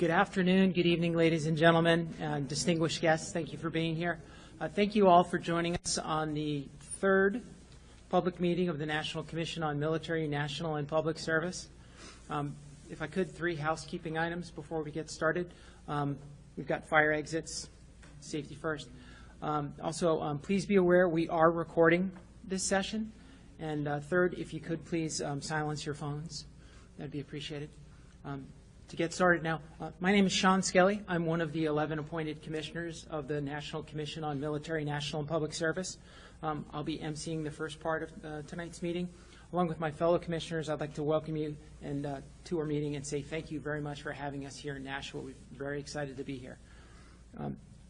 Good afternoon, good evening, ladies and gentlemen, distinguished guests. Thank you for being here. Thank you all for joining us on the third public meeting of the National Commission on Military, National, and Public Service. If I could, 3 housekeeping items before we get started. We've got fire exits, safety first. Also, please be aware we are recording this session. And third, if you could please silence your phones, that'd be appreciated. To get started now, my name is Sean Skelly. I'm one of the 11 appointed commissioners of the National Commission on Military, National, and Public Service. I'll be emceeing the first part of tonight's meeting. Along with my fellow commissioners, I'd like to welcome you to our meeting and say thank you very much for having us here in Nashua. We're very excited to be here.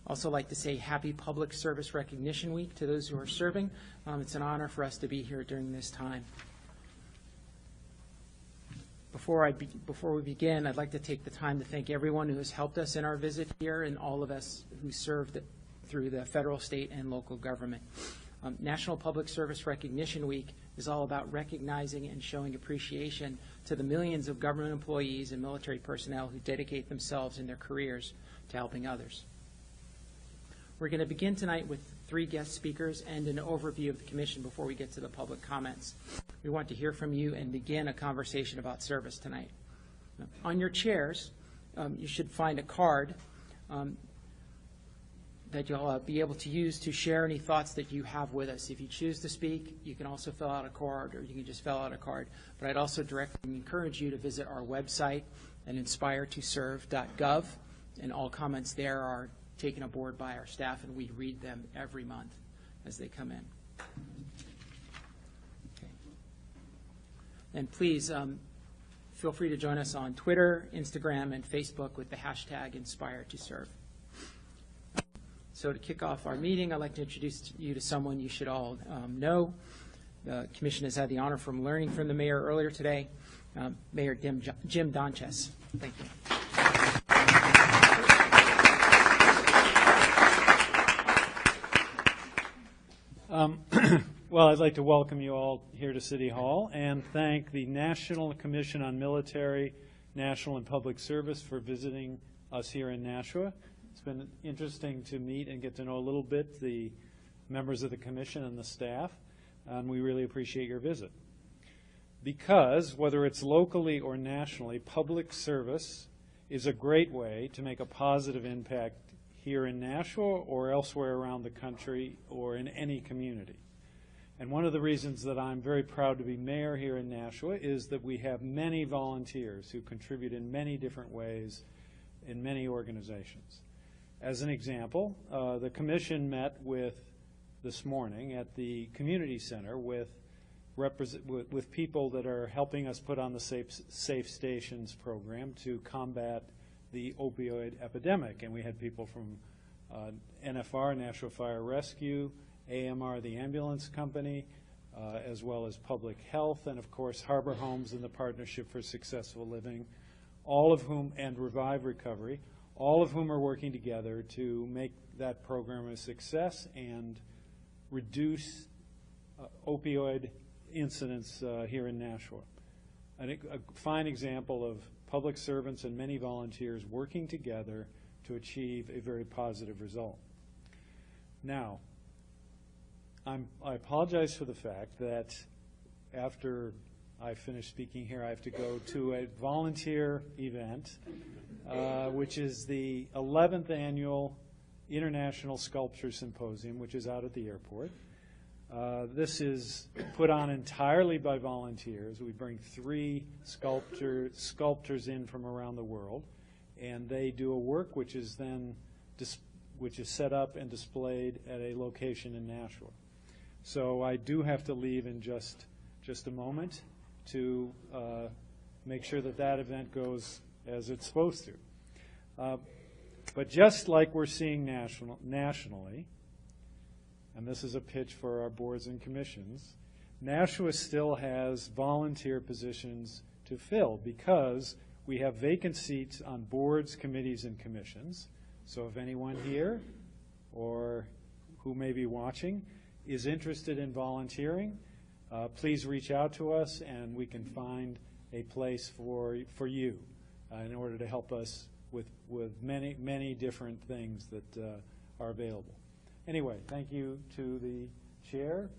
Also like to say Happy Public Service Recognition Week to those who are serving. It's an honor for us to be here during this time. Before we begin, I'd like to take the time to thank everyone who has helped us in our visit here and all of us who served through the federal, state, and local government. National Public Service Recognition Week is all about recognizing and showing appreciation to the millions of government employees and military personnel who dedicate themselves in their careers to helping others. We're going to begin tonight with 3 guest speakers and an overview of the Commission before we get to the public comments. We want to hear from you and begin a conversation about service tonight. On your chairs, you should find a card that you'll be able to use to share any thoughts that you have with us. If you choose to speak, you can also fill out a card, or you can just fill out a card. But I'd also directly encourage you to visit our website at inspiretoserve.gov, and all comments there are taken aboard by our staff, and we read them every month as they come in. Okay. And please feel free to join us on Twitter, Instagram, and Facebook with the hashtag #InspireToServe. So to kick off our meeting, I'd like to introduce you to someone you should all know. The Commission has had the honor from learning from the Mayor earlier today, Mayor Jim Donches. Thank you. Well, I'd like to welcome you all here to City Hall and thank the National Commission on Military, National, and Public Service for visiting us here in Nashua. It's been interesting to meet and get to know a little bit the members of the Commission and the staff, and we really appreciate your visit. Because, whether it's locally or nationally, public service is a great way to make a positive impact here in Nashua or elsewhere around the country or in any community. And one of the reasons that I'm very proud to be mayor here in Nashua is that we have many volunteers who contribute in many different ways in many organizations. As an example, the Commission met this morning at the community center with people that are helping us put on the Safe Stations program to combat the opioid epidemic. And we had people from NFR, Nashua Fire Rescue, AMR, the ambulance company, as well as public health, and of course Harbor Homes and the Partnership for Successful Living, all of whom, and Revive Recovery, all of whom are working together to make that program a success and reduce opioid incidents here in Nashua. I think a fine example of public servants and many volunteers working together to achieve a very positive result. Now, I apologize for the fact that after I finish speaking here, I have to go to a volunteer event, which is the 11th Annual International Sculpture Symposium, which is out at the airport. This is put on entirely by volunteers. We bring 3 sculptors in from around the world, and they do a work which is then set up and displayed at a location in Nashua. So I do have to leave in just a moment to make sure that event goes as it's supposed to. But just like we're seeing nationally, and this is a pitch for our boards and commissions, Nashua still has volunteer positions to fill because we have vacant seats on boards, committees, and commissions. So if anyone here or who may be watching is interested in volunteering, please reach out to us and we can find a place for you in order to help us with many, many different things that are available. Anyway, thank you to the chair,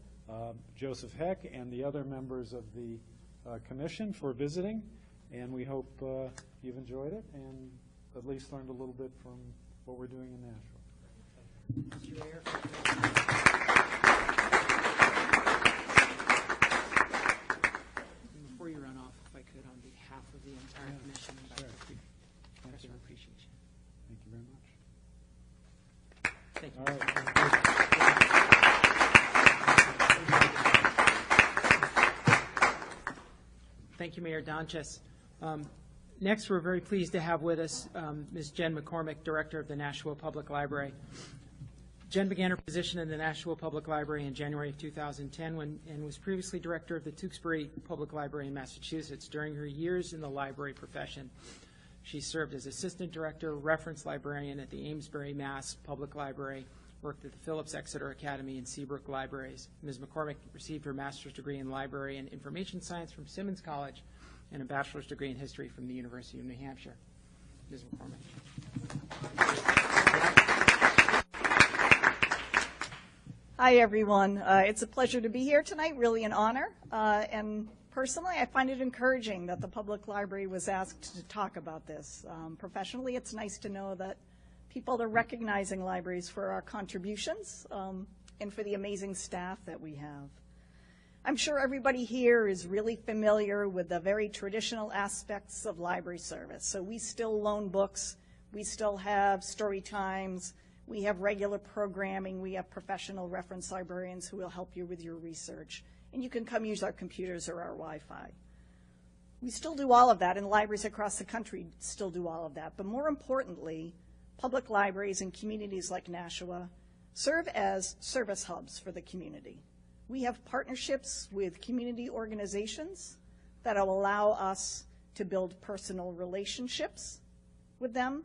Joseph Heck, and the other members of the commission for visiting, and we hope you've enjoyed it and at least learned a little bit from what we're doing in Nashua. Mr. Mayor. Before you run off, if I could, on behalf of the entire commission, I'd like to express our appreciation. Thank you very much. Thank you. All right. Thank you, Mayor Donches. Next, we're very pleased to have with us Ms. Jen McCormick, Director of the Nashua Public Library. Jen began her position in the Nashua Public Library in January of 2010 and was previously Director of the Tewksbury Public Library in Massachusetts. During her years in the library profession, she served as Assistant Director, Reference Librarian at the Amesbury, Mass. Public Library, worked at the Phillips Exeter Academy and Seabrook Libraries. Ms. McCormick received her master's degree in Library and Information Science from Simmons College and a bachelor's degree in History from the University of New Hampshire. Ms. McCormick. Hi, everyone. It's a pleasure to be here tonight, really an honor. And personally, I find it encouraging that the public library was asked to talk about this. Professionally, it's nice to know that people are recognizing libraries for our contributions and for the amazing staff that we have. I'm sure everybody here is really familiar with the very traditional aspects of library service. So we still loan books, we still have story times, we have regular programming, we have professional reference librarians who will help you with your research, and you can come use our computers or our Wi-Fi. We still do all of that, and libraries across the country still do all of that. But more importantly, public libraries in communities like Nashua serve as service hubs for the community. We have partnerships with community organizations that will allow us to build personal relationships with them.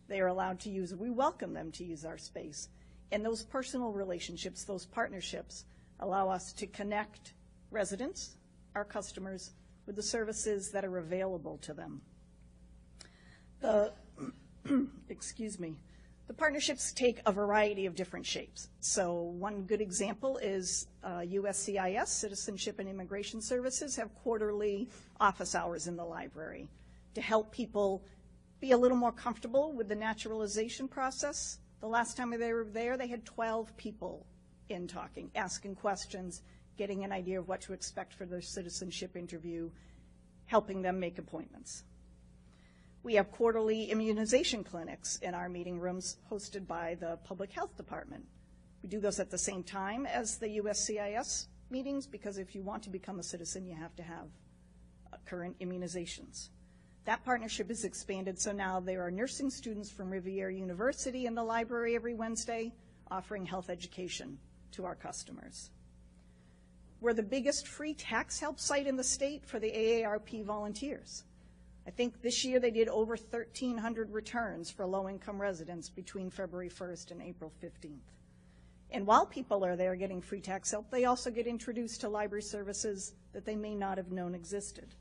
They are allowed to use, we welcome them to use our space. And those personal relationships, those partnerships, allow us to connect residents, our customers, with the services that are available to them. The partnerships take a variety of different shapes. So one good example is USCIS, Citizenship and Immigration Services, have quarterly office hours in the library to help people be a little more comfortable with the naturalization process. The last time they were there, they had 12 people in talking, asking questions, getting an idea of what to expect for their citizenship interview, helping them make appointments. We have quarterly immunization clinics in our meeting rooms hosted by the Public Health Department. We do those at the same time as the USCIS meetings because if you want to become a citizen, you have to have current immunizations. That partnership is expanded, so now there are nursing students from Riviera University in the library every Wednesday offering health education to our customers. We're the biggest free tax help site in the state for the AARP volunteers. I think this year they did over 1,300 returns for low-income residents between February 1st and April 15th. And while people are there getting free tax help, they also get introduced to library services that they may not have known existed.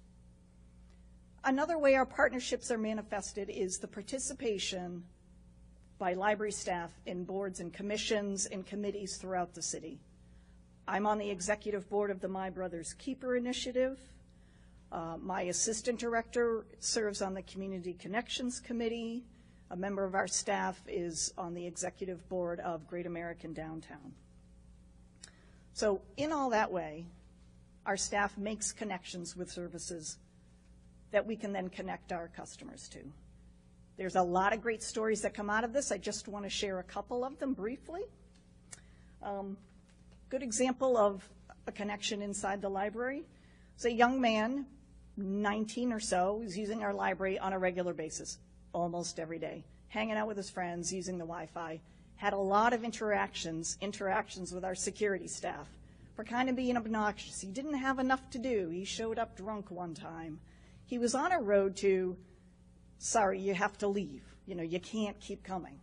Another way our partnerships are manifested is the participation by library staff in boards and commissions and committees throughout the city. I'm on the executive board of the My Brother's Keeper initiative. My assistant director serves on the Community Connections Committee. A member of our staff is on the executive board of Great American Downtown. So in all that way, our staff makes connections with services that we can then connect our customers to. There's a lot of great stories that come out of this. I just want to share a couple of them briefly. Good example of a connection inside the library. It's a young man, 19 or so, who's using our library on a regular basis, almost every day, hanging out with his friends, using the Wi-Fi, had a lot of interactions with our security staff for kind of being obnoxious. He didn't have enough to do. He showed up drunk one time. He was on a road to, sorry, you have to leave. You know, you can't keep coming.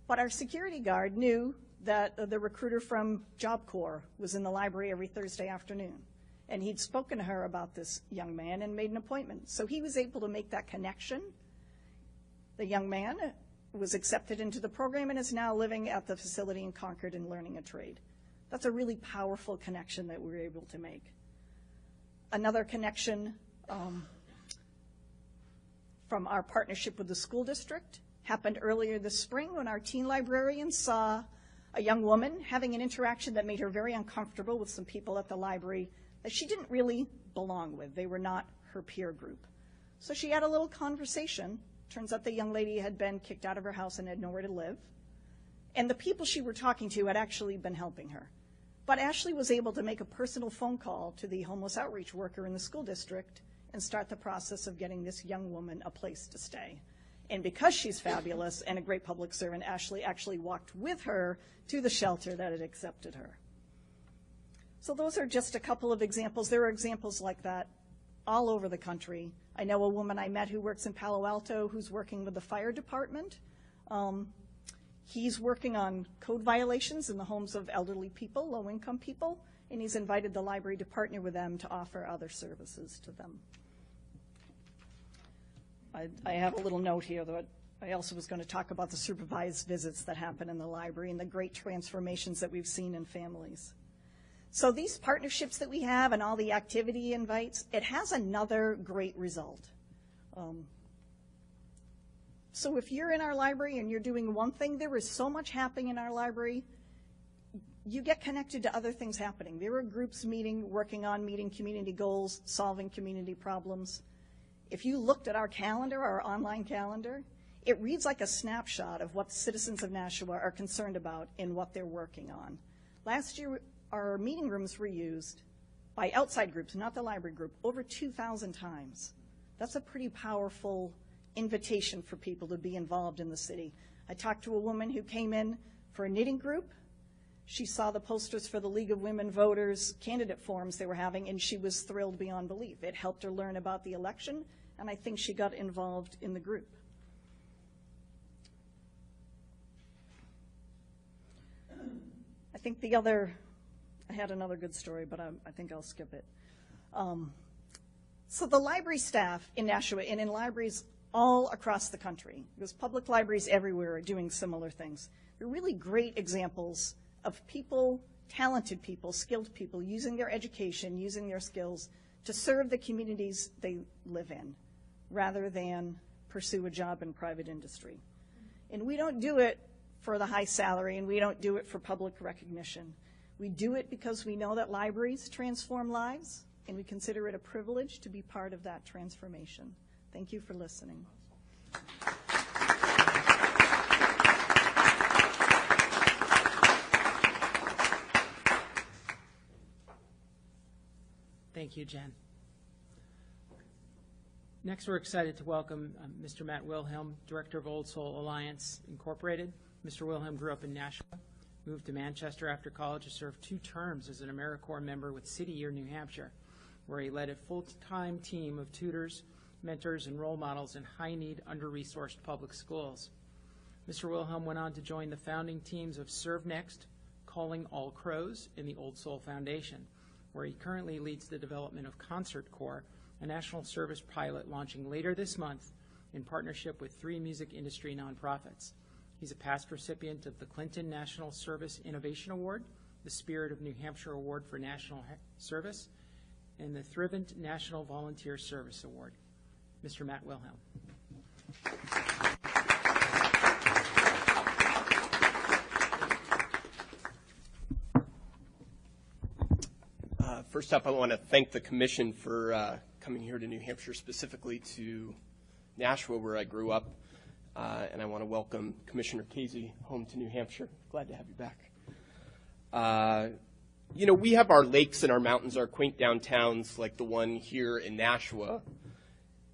But our security guard knew that the recruiter from Job Corps was in the library every Thursday afternoon. And he'd spoken to her about this young man and made an appointment. So he was able to make that connection The young man was accepted into the program and is now living at the facility in Concord and learning a trade. That's a really powerful connection that we were able to make. Another connection from our partnership with the school district happened earlier this spring when our teen librarians saw a young woman having an interaction that made her very uncomfortable with some people at the library that she didn't really belong with. They were not her peer group. So she had a little conversation. Turns out the young lady had been kicked out of her house and had nowhere to live. And the people she were talking to had actually been helping her. But Ashley was able to make a personal phone call to the homeless outreach worker in the school district and start the process of getting this young woman a place to stay. And because she's fabulous and a great public servant, Ashley actually walked with her to the shelter that had accepted her. So those are just a couple of examples. There are examples like that all over the country. I know a woman I met who works in Palo Alto who's working with the fire department. He's working on code violations in the homes of elderly people, low-income people, and he's invited the library to partner with them to offer other services to them. I have a little note here that I also was going to talk about the supervised visits that happen in the library and the great transformations that we've seen in families. So these partnerships that we have and all the activity invites, it has another great result. So if you're in our library and you're doing one thing, there is so much happening in our library, you get connected to other things happening. There are groups meeting, working on meeting community goals, solving community problems. If you looked at our calendar, our online calendar, it reads like a snapshot of what the citizens of Nashua are concerned about and what they're working on. Last year, our meeting rooms were used by outside groups, not the library group, over 2,000 times. That's a pretty powerful invitation for people to be involved in the city. I talked to a woman who came in for a knitting group. She saw the posters for the League of Women Voters candidate forums they were having, and she was thrilled beyond belief. It helped her learn about the election, and I think she got involved in the group. I think I had another good story, but I think I'll skip it. So the library staff in Nashua and in libraries all across the country, because public libraries everywhere are doing similar things. They're really great examples of people, talented people, skilled people, using their education, using their skills to serve the communities they live in, rather than pursue a job in private industry. And we don't do it for the high salary, and we don't do it for public recognition. We do it because we know that libraries transform lives, and we consider it a privilege to be part of that transformation. Thank you for listening. Thank you, Jen. Next, we're excited to welcome Mr. Matt Wilhelm, Director of Old Soul Alliance, Incorporated. Mr. Wilhelm grew up in Nashua, moved to Manchester after college to serve 2 terms as an AmeriCorps member with City Year, New Hampshire, where he led a full-time team of tutors, mentors, and role models in high-need, under-resourced public schools. Mr. Wilhelm went on to join the founding teams of Serve Next, Calling All Crows, and the Old Soul Foundation, where he currently leads the development of Concert Corps, a national service pilot launching later this month in partnership with 3 music industry nonprofits. He's a past recipient of the Clinton National Service Innovation Award, the Spirit of New Hampshire Award for National Service, and the Thrivent National Volunteer Service Award. Mr. Matt Wilhelm. First up, I want to thank the Commission for coming here to New Hampshire, specifically to Nashua, where I grew up. And I want to welcome Commissioner Casey home to New Hampshire. Glad to have you back. We have our lakes and our mountains, our quaint downtowns like the one here in Nashua.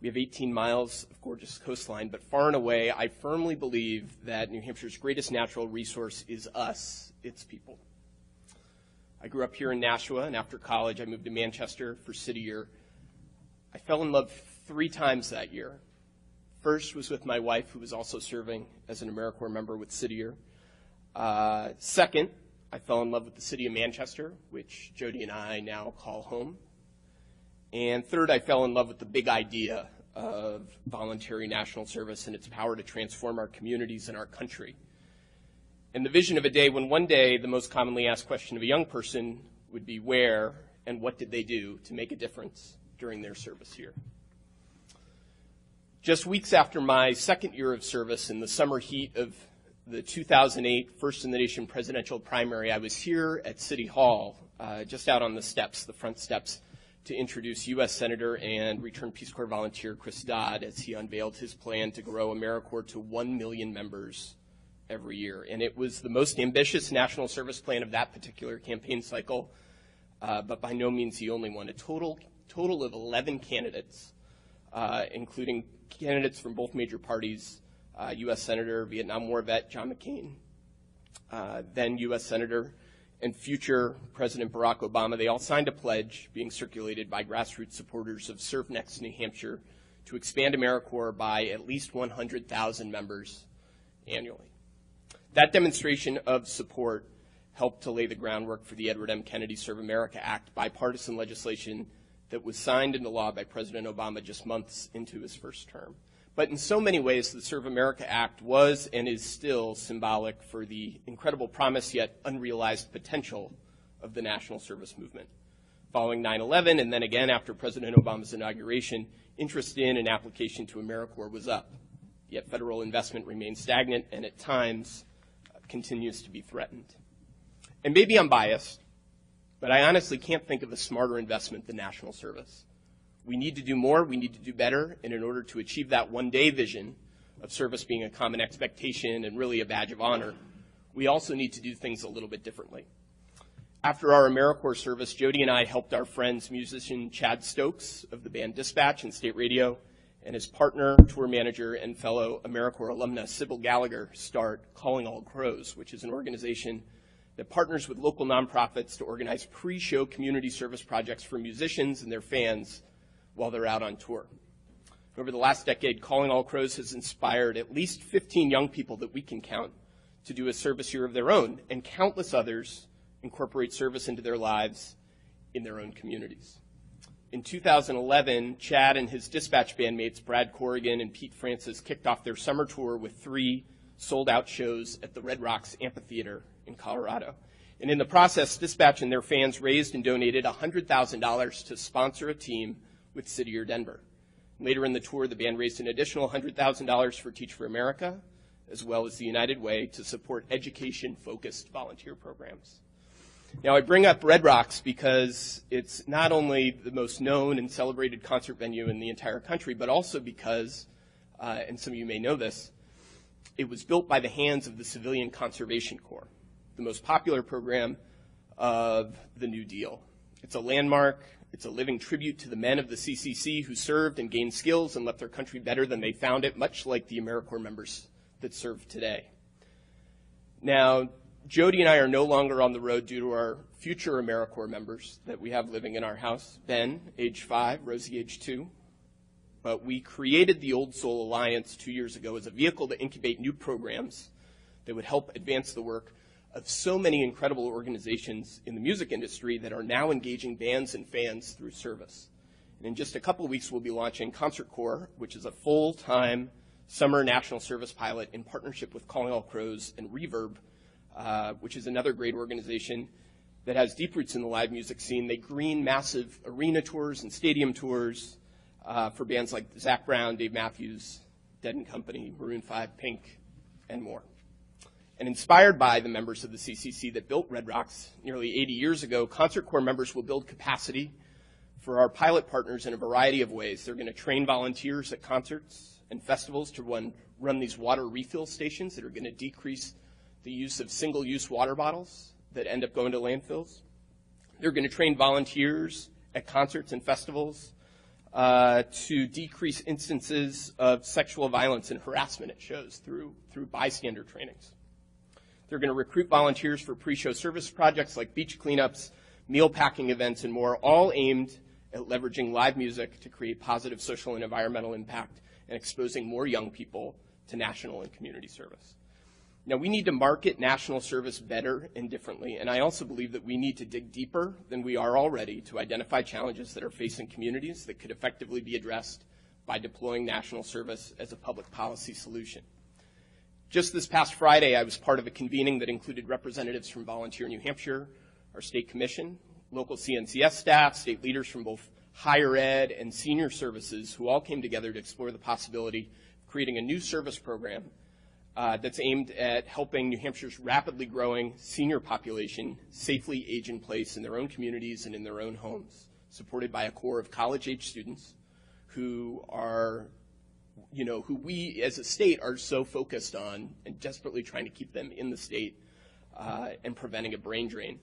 We have 18 miles of gorgeous coastline, but far and away, I firmly believe that New Hampshire's greatest natural resource is us, its people. I grew up here in Nashua, and after college, I moved to Manchester for City Year. I fell in love 3 times that year. First was with my wife, who was also serving as an AmeriCorps member with City Year. Second, I fell in love with the city of Manchester, which Jody and I now call home. And third, I fell in love with the big idea of voluntary national service and its power to transform our communities and our country. And the vision of a day when one day the most commonly asked question of a young person would be where and what did they do to make a difference during their service here. Just weeks after my second year of service in the summer heat of the 2008 First in the Nation presidential primary, I was here at City Hall, just out on the steps, the front steps, to introduce U.S. Senator and Returned Peace Corps volunteer Chris Dodd as he unveiled his plan to grow AmeriCorps to 1 million members every year. And it was the most ambitious national service plan of that particular campaign cycle, but by no means the only one. A total of 11 candidates, including candidates from both major parties, U.S. Senator, Vietnam War vet John McCain, then U.S. Senator, and future President Barack Obama. They all signed a pledge being circulated by grassroots supporters of Serve Next New Hampshire to expand AmeriCorps by at least 100,000 members annually. That demonstration of support helped to lay the groundwork for the Edward M. Kennedy Serve America Act, bipartisan legislation that was signed into law by President Obama just months into his first term. But in so many ways, the Serve America Act was and is still symbolic for the incredible promise yet unrealized potential of the national service movement. Following 9/11 and then again after President Obama's inauguration, interest in and application to AmeriCorps was up. Yet federal investment remains stagnant and at times continues to be threatened. And maybe I'm biased, but I honestly can't think of a smarter investment than national service. We need to do more, we need to do better, and in order to achieve that one-day vision of service being a common expectation and really a badge of honor, we also need to do things a little bit differently. After our AmeriCorps service, Jody and I helped our friends musician Chad Stokes of the band Dispatch and State Radio and his partner, tour manager, and fellow AmeriCorps alumna Sybil Gallagher start Calling All Crows, which is an organization that partners with local nonprofits to organize pre-show community service projects for musicians and their fans while they're out on tour. Over the last decade, Calling All Crows has inspired at least 15 young people that we can count to do a service year of their own, and countless others incorporate service into their lives in their own communities. In 2011, Chad and his Dispatch bandmates, Brad Corrigan and Pete Francis, kicked off their summer tour with 3 sold-out shows at the Red Rocks Amphitheater in Colorado. And in the process, Dispatch and their fans raised and donated $100,000 to sponsor a team with City or Denver. Later in the tour, the band raised an additional $100,000 for Teach for America, as well as the United Way to support education-focused volunteer programs. Now, I bring up Red Rocks because it's not only the most known and celebrated concert venue in the entire country, but also because, and some of you may know this, it was built by the hands of the Civilian Conservation Corps, the most popular program of the New Deal. It's a landmark. It's a living tribute to the men of the CCC who served and gained skills and left their country better than they found it, much like the AmeriCorps members that serve today. Now, Jody and I are no longer on the road due to our future AmeriCorps members that we have living in our house, Ben, age 5, Rosie, age 2. But we created the Old Soul Alliance 2 years ago as a vehicle to incubate new programs that would help advance the work of so many incredible organizations in the music industry that are now engaging bands and fans through service. And in just a couple of weeks, we'll be launching Concert Corps, which is a full-time summer national service pilot in partnership with Calling All Crows and Reverb, which is another great organization that has deep roots in the live music scene. They green massive arena tours and stadium tours for bands like Zach Brown, Dave Matthews, Dead & Company, Maroon 5, Pink, and more. And inspired by the members of the CCC that built Red Rocks nearly 80 years ago, Concert Corps members will build capacity for our pilot partners in a variety of ways. They're going to train volunteers at concerts and festivals to run these water refill stations that are going to decrease the use of single-use water bottles that end up going to landfills. They're going to train volunteers at concerts and festivals to decrease instances of sexual violence and harassment at shows through bystander trainings. They're going to recruit volunteers for pre-show service projects like beach cleanups, meal packing events, and more, all aimed at leveraging live music to create positive social and environmental impact and exposing more young people to national and community service. Now, we need to market national service better and differently, and I also believe that we need to dig deeper than we are already to identify challenges that are facing communities that could effectively be addressed by deploying national service as a public policy solution. Just this past Friday, I was part of a convening that included representatives from Volunteer New Hampshire, our state commission, local CNCS staff, state leaders from both higher ed and senior services who all came together to explore the possibility of creating a new service program that's aimed at helping New Hampshire's rapidly growing senior population safely age in place in their own communities and in their own homes, supported by a core of college-age students who are, who we as a state are so focused on and desperately trying to keep them in the state and preventing a brain drain.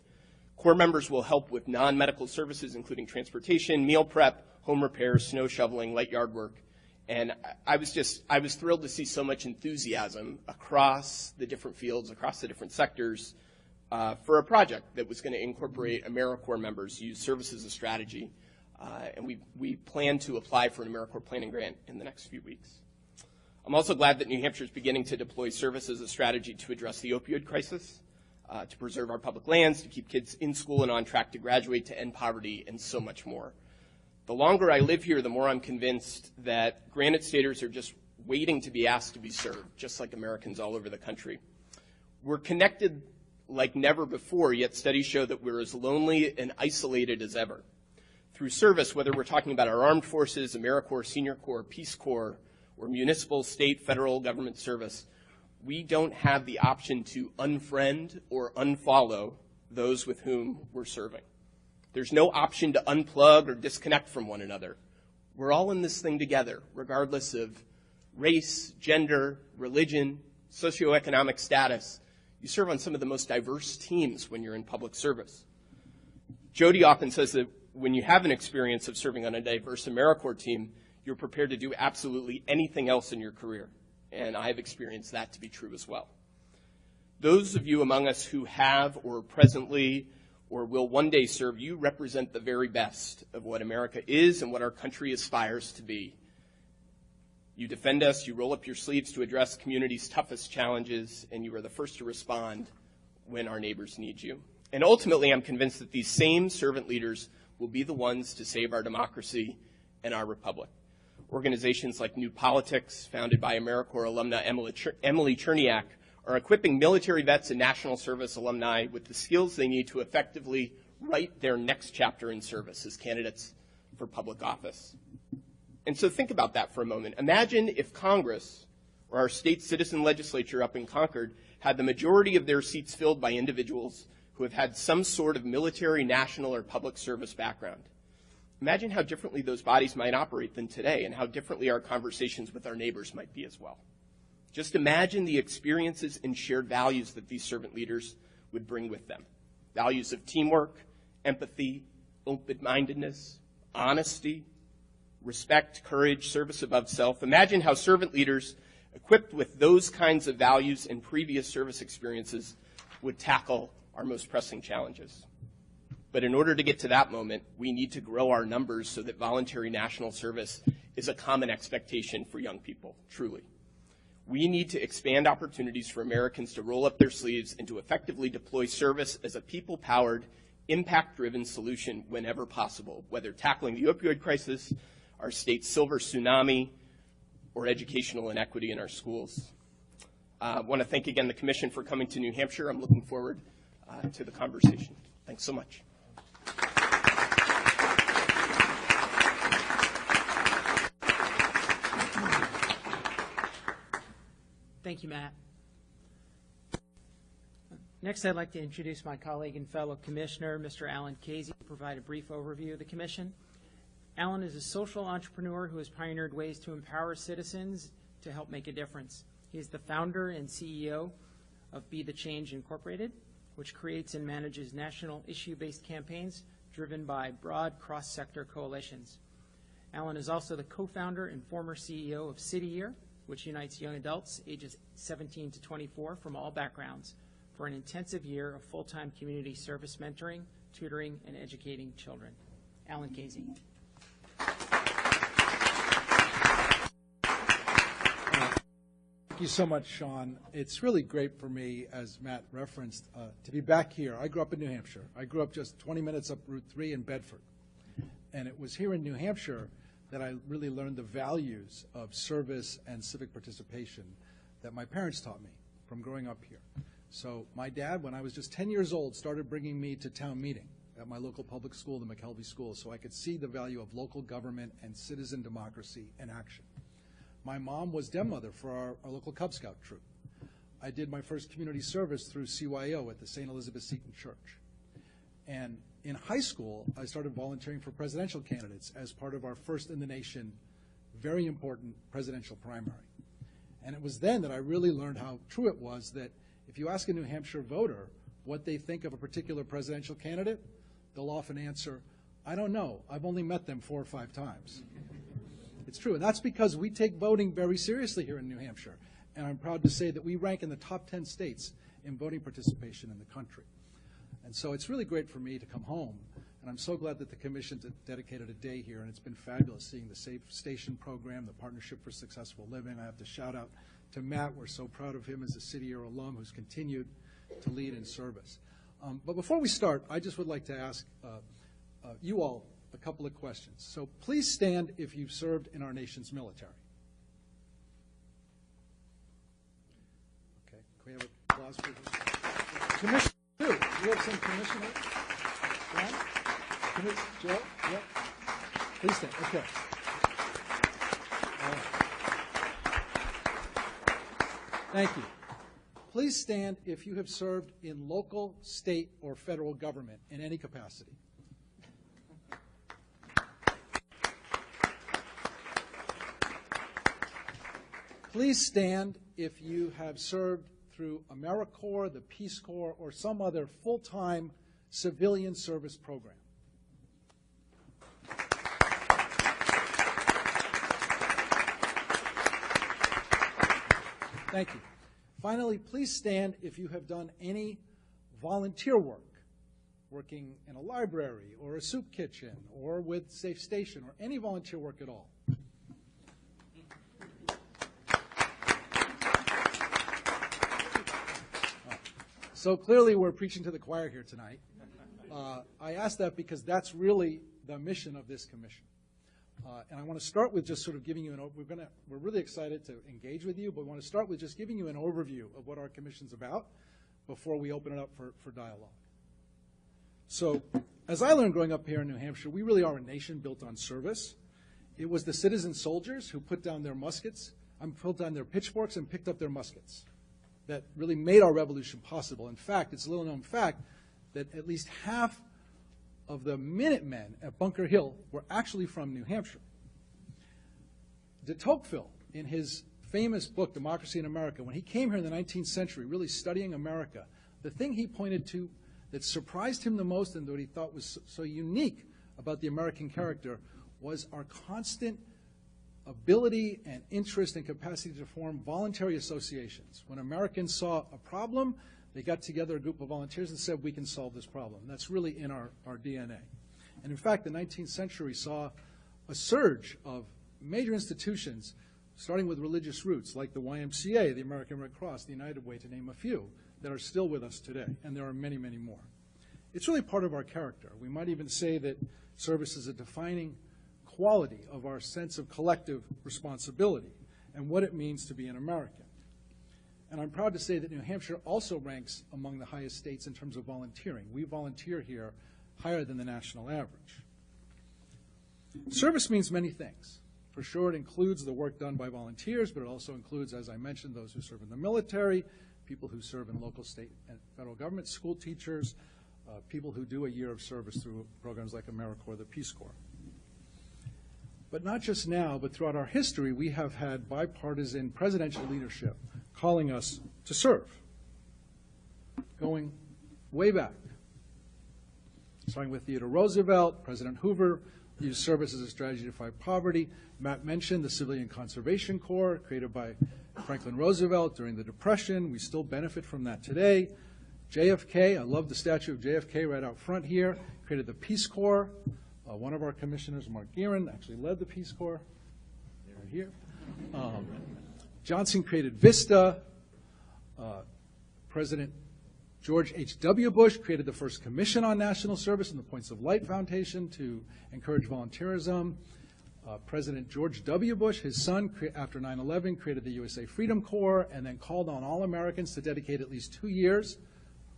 Core members will help with non-medical services, including transportation, meal prep, home repairs, snow shoveling, light yard work. And I was thrilled to see so much enthusiasm across the different fields, across the different sectors for a project that was going to incorporate AmeriCorps members, use service as a strategy. And we plan to apply for an AmeriCorps planning grant in the next few weeks. I'm also glad that New Hampshire is beginning to deploy service as a strategy to address the opioid crisis, to preserve our public lands, to keep kids in school and on track to graduate, to end poverty, and so much more. The longer I live here, the more I'm convinced that Granite Staters are just waiting to be asked to be served, just like Americans all over the country. We're connected like never before, yet studies show that we're as lonely and isolated as ever. Through service, whether we're talking about our armed forces, AmeriCorps, Senior Corps, Peace Corps, or municipal, state, federal government service, we don't have the option to unfriend or unfollow those with whom we're serving. There's no option to unplug or disconnect from one another. We're all in this thing together, regardless of race, gender, religion, socioeconomic status. You serve on some of the most diverse teams when you're in public service. Jody often says that when you have an experience of serving on a diverse AmeriCorps team, you're prepared to do absolutely anything else in your career. And I have experienced that to be true as well. Those of you among us who have or presently or will one day serve, you represent the very best of what America is and what our country aspires to be. You defend us, you roll up your sleeves to address community's toughest challenges, and you are the first to respond when our neighbors need you. And ultimately, I'm convinced that these same servant leaders will be the ones to save our democracy and our republic. Organizations like New Politics, founded by AmeriCorps alumna Emily Cherniak, are equipping military vets and national service alumni with the skills they need to effectively write their next chapter in service as candidates for public office. And so think about that for a moment. Imagine if Congress or our state citizen legislature up in Concord had the majority of their seats filled by individuals who have had some sort of military, national, or public service background. Imagine how differently those bodies might operate than today and how differently our conversations with our neighbors might be as well. Just imagine the experiences and shared values that these servant leaders would bring with them. Values of teamwork, empathy, open-mindedness, honesty, respect, courage, service above self. Imagine how servant leaders equipped with those kinds of values and previous service experiences would tackle our most pressing challenges. But in order to get to that moment, we need to grow our numbers so that voluntary national service is a common expectation for young people, truly. We need to expand opportunities for Americans to roll up their sleeves and to effectively deploy service as a people-powered, impact-driven solution whenever possible, whether tackling the opioid crisis, our state's silver tsunami, or educational inequity in our schools. I want to thank again the Commission for coming to New Hampshire. I'm looking forward to the conversation. Thanks so much. Thank you, Matt. Next, I'd like to introduce my colleague and fellow commissioner, Mr. Alan Casey, to provide a brief overview of the commission. Alan is a social entrepreneur who has pioneered ways to empower citizens to help make a difference. He is the founder and CEO of Be the Change Incorporated, which creates and manages national issue-based campaigns driven by broad cross-sector coalitions. Alan is also the co-founder and former CEO of City Year, which unites young adults ages 17 to 24 from all backgrounds for an intensive year of full-time community service mentoring, tutoring, and educating children. Alan Casey. Thank you so much, Sean. It's really great for me, as Matt referenced, to be back here. I grew up in New Hampshire. I grew up just 20 minutes up Route 3 in Bedford. And it was here in New Hampshire that I really learned the values of service and civic participation that my parents taught me from growing up here. So my dad, when I was just 10 years old, started bringing me to town meeting at my local public school, the McKelvey School, so I could see the value of local government and citizen democracy in action. My mom was den mother for our local Cub Scout troop. I did my first community service through CYO at the St. Elizabeth Seton Church. And in high school, I started volunteering for presidential candidates as part of our first in the nation, very important presidential primary. And it was then that I really learned how true it was that if you ask a New Hampshire voter what they think of a particular presidential candidate, they'll often answer, I don't know, I've only met them 4 or 5 times. It's true, and that's because we take voting very seriously here in New Hampshire. And I'm proud to say that we rank in the top 10 states in voting participation in the country. And so it's really great for me to come home, and I'm so glad that the Commission dedicated a day here, and it's been fabulous seeing the Safe Station program, the Partnership for Successful Living. I have to shout out to Matt. We're so proud of him as a City Year alum who's continued to lead in service. But before we start, I just would like to ask you all a couple of questions. So please stand if you've served in our nation's military. Okay, can we have applause for this? Commissioner, too. We have some commissioners. John? Joe? Yep. Please stand. Okay. Thank you. Please stand if you have served in local, state, or federal government in any capacity. Please stand if you have served through AmeriCorps, the Peace Corps, or some other full-time civilian service program. Thank you. Finally, please stand if you have done any volunteer work, working in a library or a soup kitchen or with Safe Station or any volunteer work at all. So clearly we're preaching to the choir here tonight. I ask that because that's really the mission of this commission. And I want to start with just sort of giving you we're really excited to engage with you, but we want to start with just giving you an overview of what our commission's about before we open it up for dialogue. So as I learned growing up here in New Hampshire, we really are a nation built on service. It was the citizen soldiers who put down their muskets, put down their pitchforks and picked up their muskets that really made our revolution possible. In fact, it's a little known fact that at least half of the Minutemen at Bunker Hill were actually from New Hampshire. De Tocqueville, in his famous book, Democracy in America, when he came here in the 19th century, really studying America, the thing he pointed to that surprised him the most and what he thought was so unique about the American character was our constant ability and interest and capacity to form voluntary associations. When Americans saw a problem, they got together a group of volunteers and said, we can solve this problem. And that's really in our DNA. And in fact, the 19th century saw a surge of major institutions, starting with religious roots, like the YMCA, the American Red Cross, the United Way, to name a few, that are still with us today. And there are many, many more. It's really part of our character. We might even say that service is a defining quality of our sense of collective responsibility and what it means to be an American. And I'm proud to say that New Hampshire also ranks among the highest states in terms of volunteering. We volunteer here higher than the national average. Service means many things. For sure, it includes the work done by volunteers, but it also includes, as I mentioned, those who serve in the military, people who serve in local, state, and federal government, school teachers, people who do a year of service through programs like AmeriCorps or the Peace Corps. But not just now, but throughout our history, we have had bipartisan presidential leadership calling us to serve, going way back. Starting with Theodore Roosevelt, President Hoover used service as a strategy to fight poverty. Matt mentioned the Civilian Conservation Corps, created by Franklin Roosevelt during the Depression. We still benefit from that today. JFK, I love the statue of JFK right out front here, created the Peace Corps. One of our commissioners, Mark Guerin, actually led the Peace Corps. They're here. Johnson created VISTA. President George H.W. Bush created the first Commission on National Service and the Points of Light Foundation to encourage volunteerism. President George W. Bush, his son, after 9/11, created the USA Freedom Corps and then called on all Americans to dedicate at least 2 years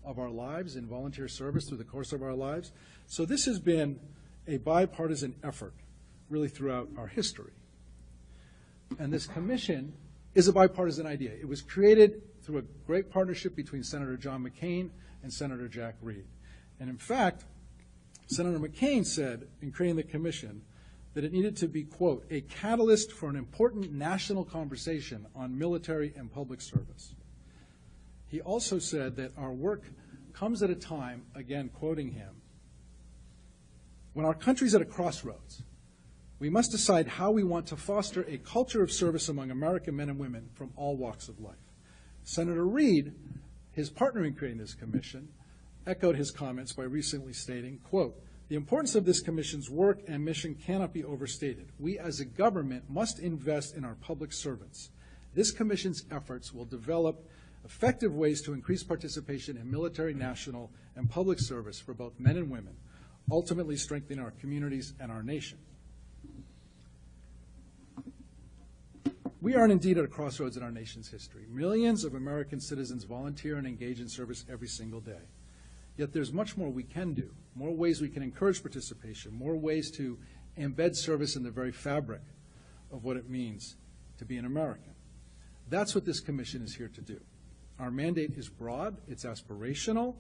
of our lives in volunteer service through the course of our lives. So this has been a bipartisan effort really throughout our history. And this commission is a bipartisan idea. It was created through a great partnership between Senator John McCain and Senator Jack Reed. And in fact, Senator McCain said in creating the commission that it needed to be, quote, a catalyst for an important national conversation on military and public service. He also said that our work comes at a time, again quoting him, when our country's at a crossroads. We must decide how we want to foster a culture of service among American men and women from all walks of life. Senator Reed, his partner in creating this commission, echoed his comments by recently stating, quote, the importance of this commission's work and mission cannot be overstated. We as a government must invest in our public servants. This commission's efforts will develop effective ways to increase participation in military, national, and public service for both men and women, ultimately strengthening our communities and our nation. We are indeed at a crossroads in our nation's history. Millions of American citizens volunteer and engage in service every single day. Yet there's much more we can do, more ways we can encourage participation, more ways to embed service in the very fabric of what it means to be an American. That's what this commission is here to do. Our mandate is broad, it's aspirational,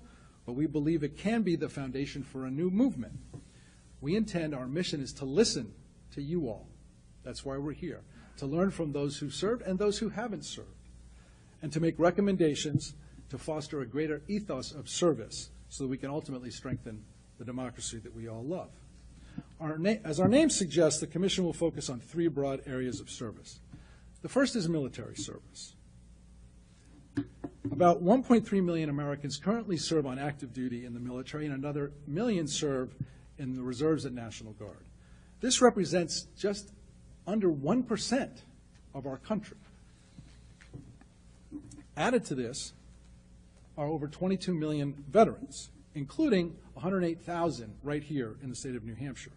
but we believe it can be the foundation for a new movement. We intend, our mission is to listen to you all. That's why we're here, to learn from those who served and those who haven't served, and to make recommendations to foster a greater ethos of service so that we can ultimately strengthen the democracy that we all love. As our name suggests, the commission will focus on 3 broad areas of service. The first is military service. About 1.3 million Americans currently serve on active duty in the military, and another million serve in the reserves and National Guard. This represents just under 1% of our country. Added to this are over 22 million veterans, including 108,000 right here in the state of New Hampshire.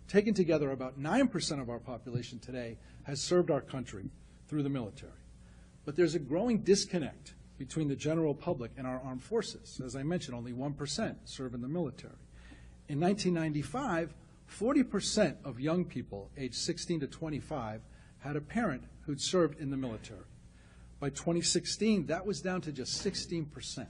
Taken together, about 9% of our population today has served our country through the military. But there's a growing disconnect between the general public and our armed forces. As I mentioned, only 1% serve in the military. In 1995, 40% of young people aged 16 to 25 had a parent who'd served in the military. By 2016, that was down to just 16%.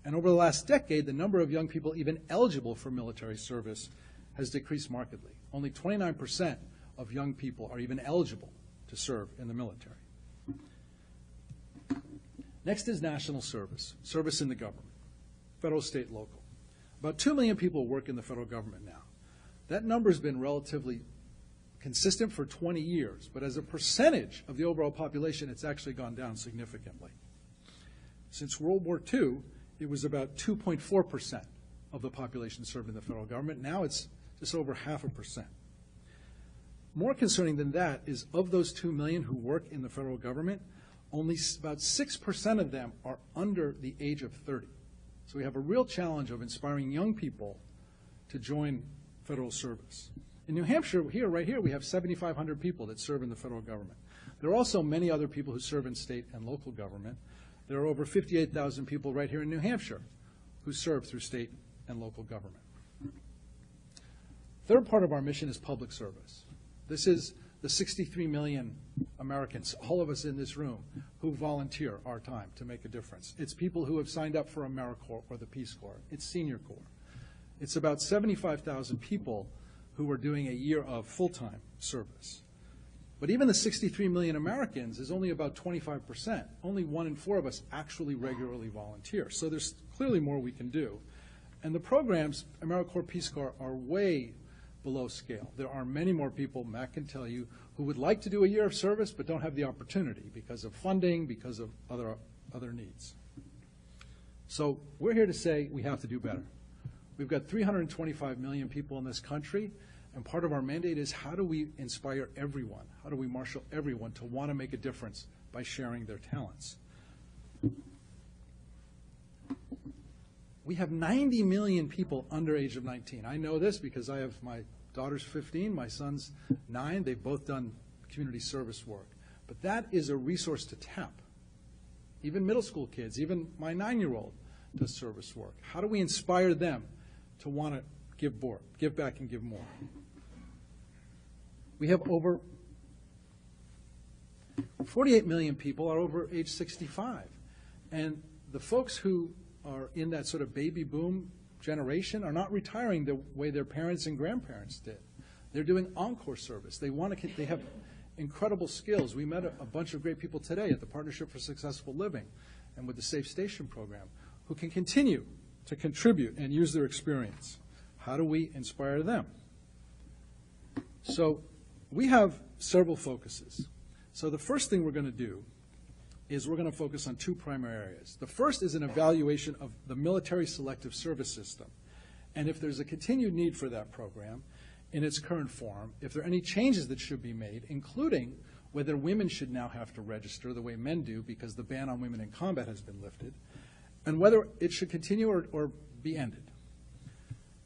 And over the last decade, the number of young people even eligible for military service has decreased markedly. Only 29% of young people are even eligible to serve in the military. Next is national service, service in the government, federal, state, local. About 2 million people work in the federal government now. That number's been relatively consistent for 20 years, but as a percentage of the overall population, it's actually gone down significantly. Since World War II, it was about 2.4% of the population served in the federal government. Now it's just over 0.5%. More concerning than that is, of those 2 million who work in the federal government, only about 6% of them are under the age of 30. So we have a real challenge of inspiring young people to join federal service. In New Hampshire, right here, we have 7,500 people that serve in the federal government. There are also many other people who serve in state and local government. There are over 58,000 people right here in New Hampshire who serve through state and local government. Third part of our mission is public service. This is the 63 million Americans, all of us in this room, who volunteer our time to make a difference. It's people who have signed up for AmeriCorps or the Peace Corps. It's Senior Corps. It's about 75,000 people who are doing a year of full-time service. But even the 63 million Americans is only about 25%. Only 1 in 4 of us actually regularly volunteer. So there's clearly more we can do. And the programs, AmeriCorps, Peace Corps, are way below scale. There are many more people, Matt can tell you, who would like to do a year of service but don't have the opportunity because of funding, because of other needs. So we're here to say we have to do better. We've got 325 million people in this country, and part of our mandate is, how do we inspire everyone? How do we marshal everyone to want to make a difference by sharing their talents? We have 90 million people under age of 19. I know this because I have my daughter's 15, my son's 9. They've both done community service work. But that is a resource to tap. Even middle school kids, even my 9-year-old does service work. How do we inspire them to want to give more, give back and give more? We have over 48 million people are over age 65. And the folks who are in that sort of baby boom generation are not retiring the way their parents and grandparents did. They're doing encore service. They have incredible skills. We met a bunch of great people today at the Partnership for Successful Living and with the Safe Station program who can continue to contribute and use their experience. How do we inspire them? So we have several focuses. So the first thing we're going to do is we're going to focus on 2 primary areas. The first is an evaluation of the military selective service system. And if there's a continued need for that program in its current form, if there are any changes that should be made, including whether women should now have to register the way men do because the ban on women in combat has been lifted, and whether it should continue or be ended.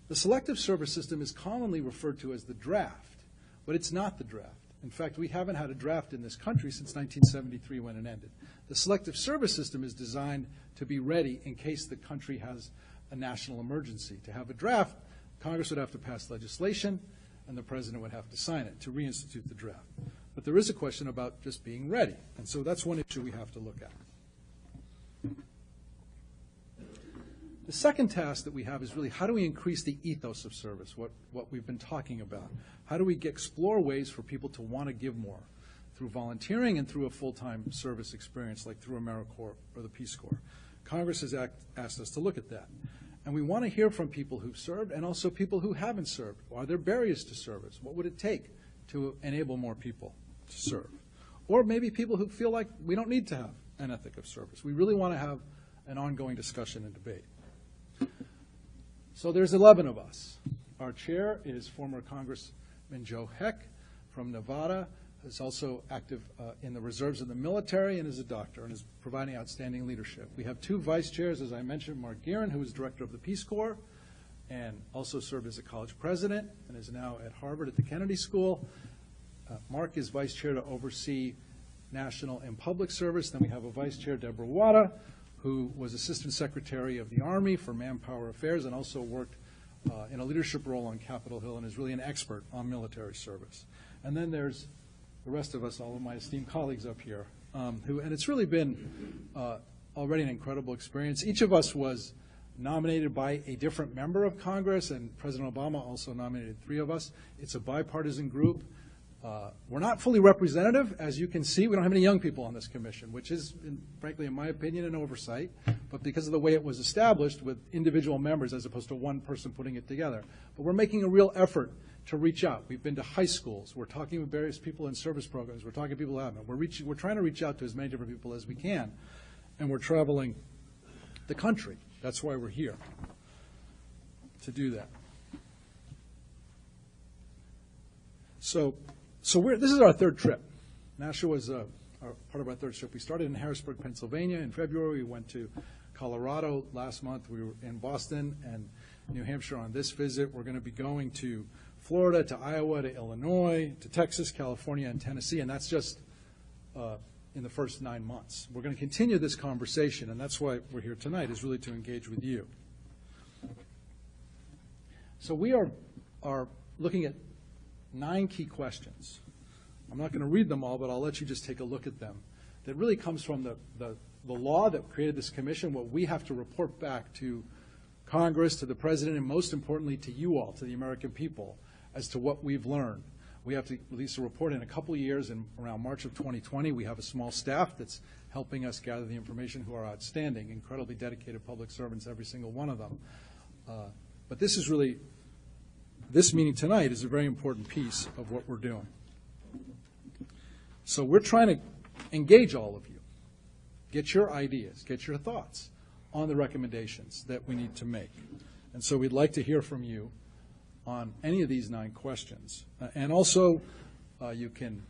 The selective service system is commonly referred to as the draft, but it's not the draft. In fact, we haven't had a draft in this country since 1973 when it ended. The selective service system is designed to be ready in case the country has a national emergency. To have a draft, Congress would have to pass legislation, and the President would have to sign it to reinstitute the draft. But there is a question about just being ready, and so that's one issue we have to look at. The second task that we have is really how do we increase the ethos of service, what we've been talking about. How do we explore ways for people to want to give more through volunteering and through a full-time service experience like through AmeriCorps or the Peace Corps. Congress has asked us to look at that. And we want to hear from people who've served and also people who haven't served. Are there barriers to service? What would it take to enable more people to serve? Or maybe people who feel like we don't need to have an ethic of service. We really want to have an ongoing discussion and debate. So there's 11 of us. Our chair is former Congressman Joe Heck from Nevada, who's also active in the reserves of the military and is a doctor and is providing outstanding leadership. We have 2 vice chairs, as I mentioned, Mark Guerin, who is director of the Peace Corps and also served as a college president and is now at Harvard at the Kennedy School. Mark is vice chair to oversee national and public service. Then we have a vice chair, Deborah Wada, who was Assistant Secretary of the Army for Manpower Affairs and also worked in a leadership role on Capitol Hill and is really an expert on military service. And then there's the rest of us, all of my esteemed colleagues up here, and it's really been already an incredible experience. Each of us was nominated by a different member of Congress, and President Obama also nominated 3 of us. It's a bipartisan group. We're not fully representative. As you can see, we don't have any young people on this commission, which is, frankly, in my opinion, an oversight. But because of the way it was established with individual members as opposed to one person putting it together. But we're making a real effort to reach out. We've been to high schools. We're talking with various people in service programs. We're talking to people who haven't. We're trying to reach out to as many different people as we can. And we're traveling the country. That's why we're here, to do that. So this is our 3rd trip. Nashua was part of our 3rd trip. We started in Harrisburg, Pennsylvania in February. We went to Colorado last month. We were in Boston and New Hampshire on this visit. We're going to be going to Florida, to Iowa, to Illinois, to Texas, California, and Tennessee, and that's just in the first 9 months. We're going to continue this conversation, and that's why we're here tonight, is really to engage with you. So we are looking at 9 key questions. I'm not going to read them all, but I'll let you just take a look at them. That really comes from the law that created this commission, what we have to report back to Congress, to the President, and most importantly to you all, to the American people, as to what we've learned. We have to release a report in a couple of years, and around March of 2020, we have a small staff that's helping us gather the information, who are outstanding, incredibly dedicated public servants, every single one of them. But this is really, this meeting tonight is a very important piece of what we're doing. So we're trying to engage all of you, get your ideas, get your thoughts on the recommendations that we need to make. And so we'd like to hear from you on any of these 9 questions. And also, you can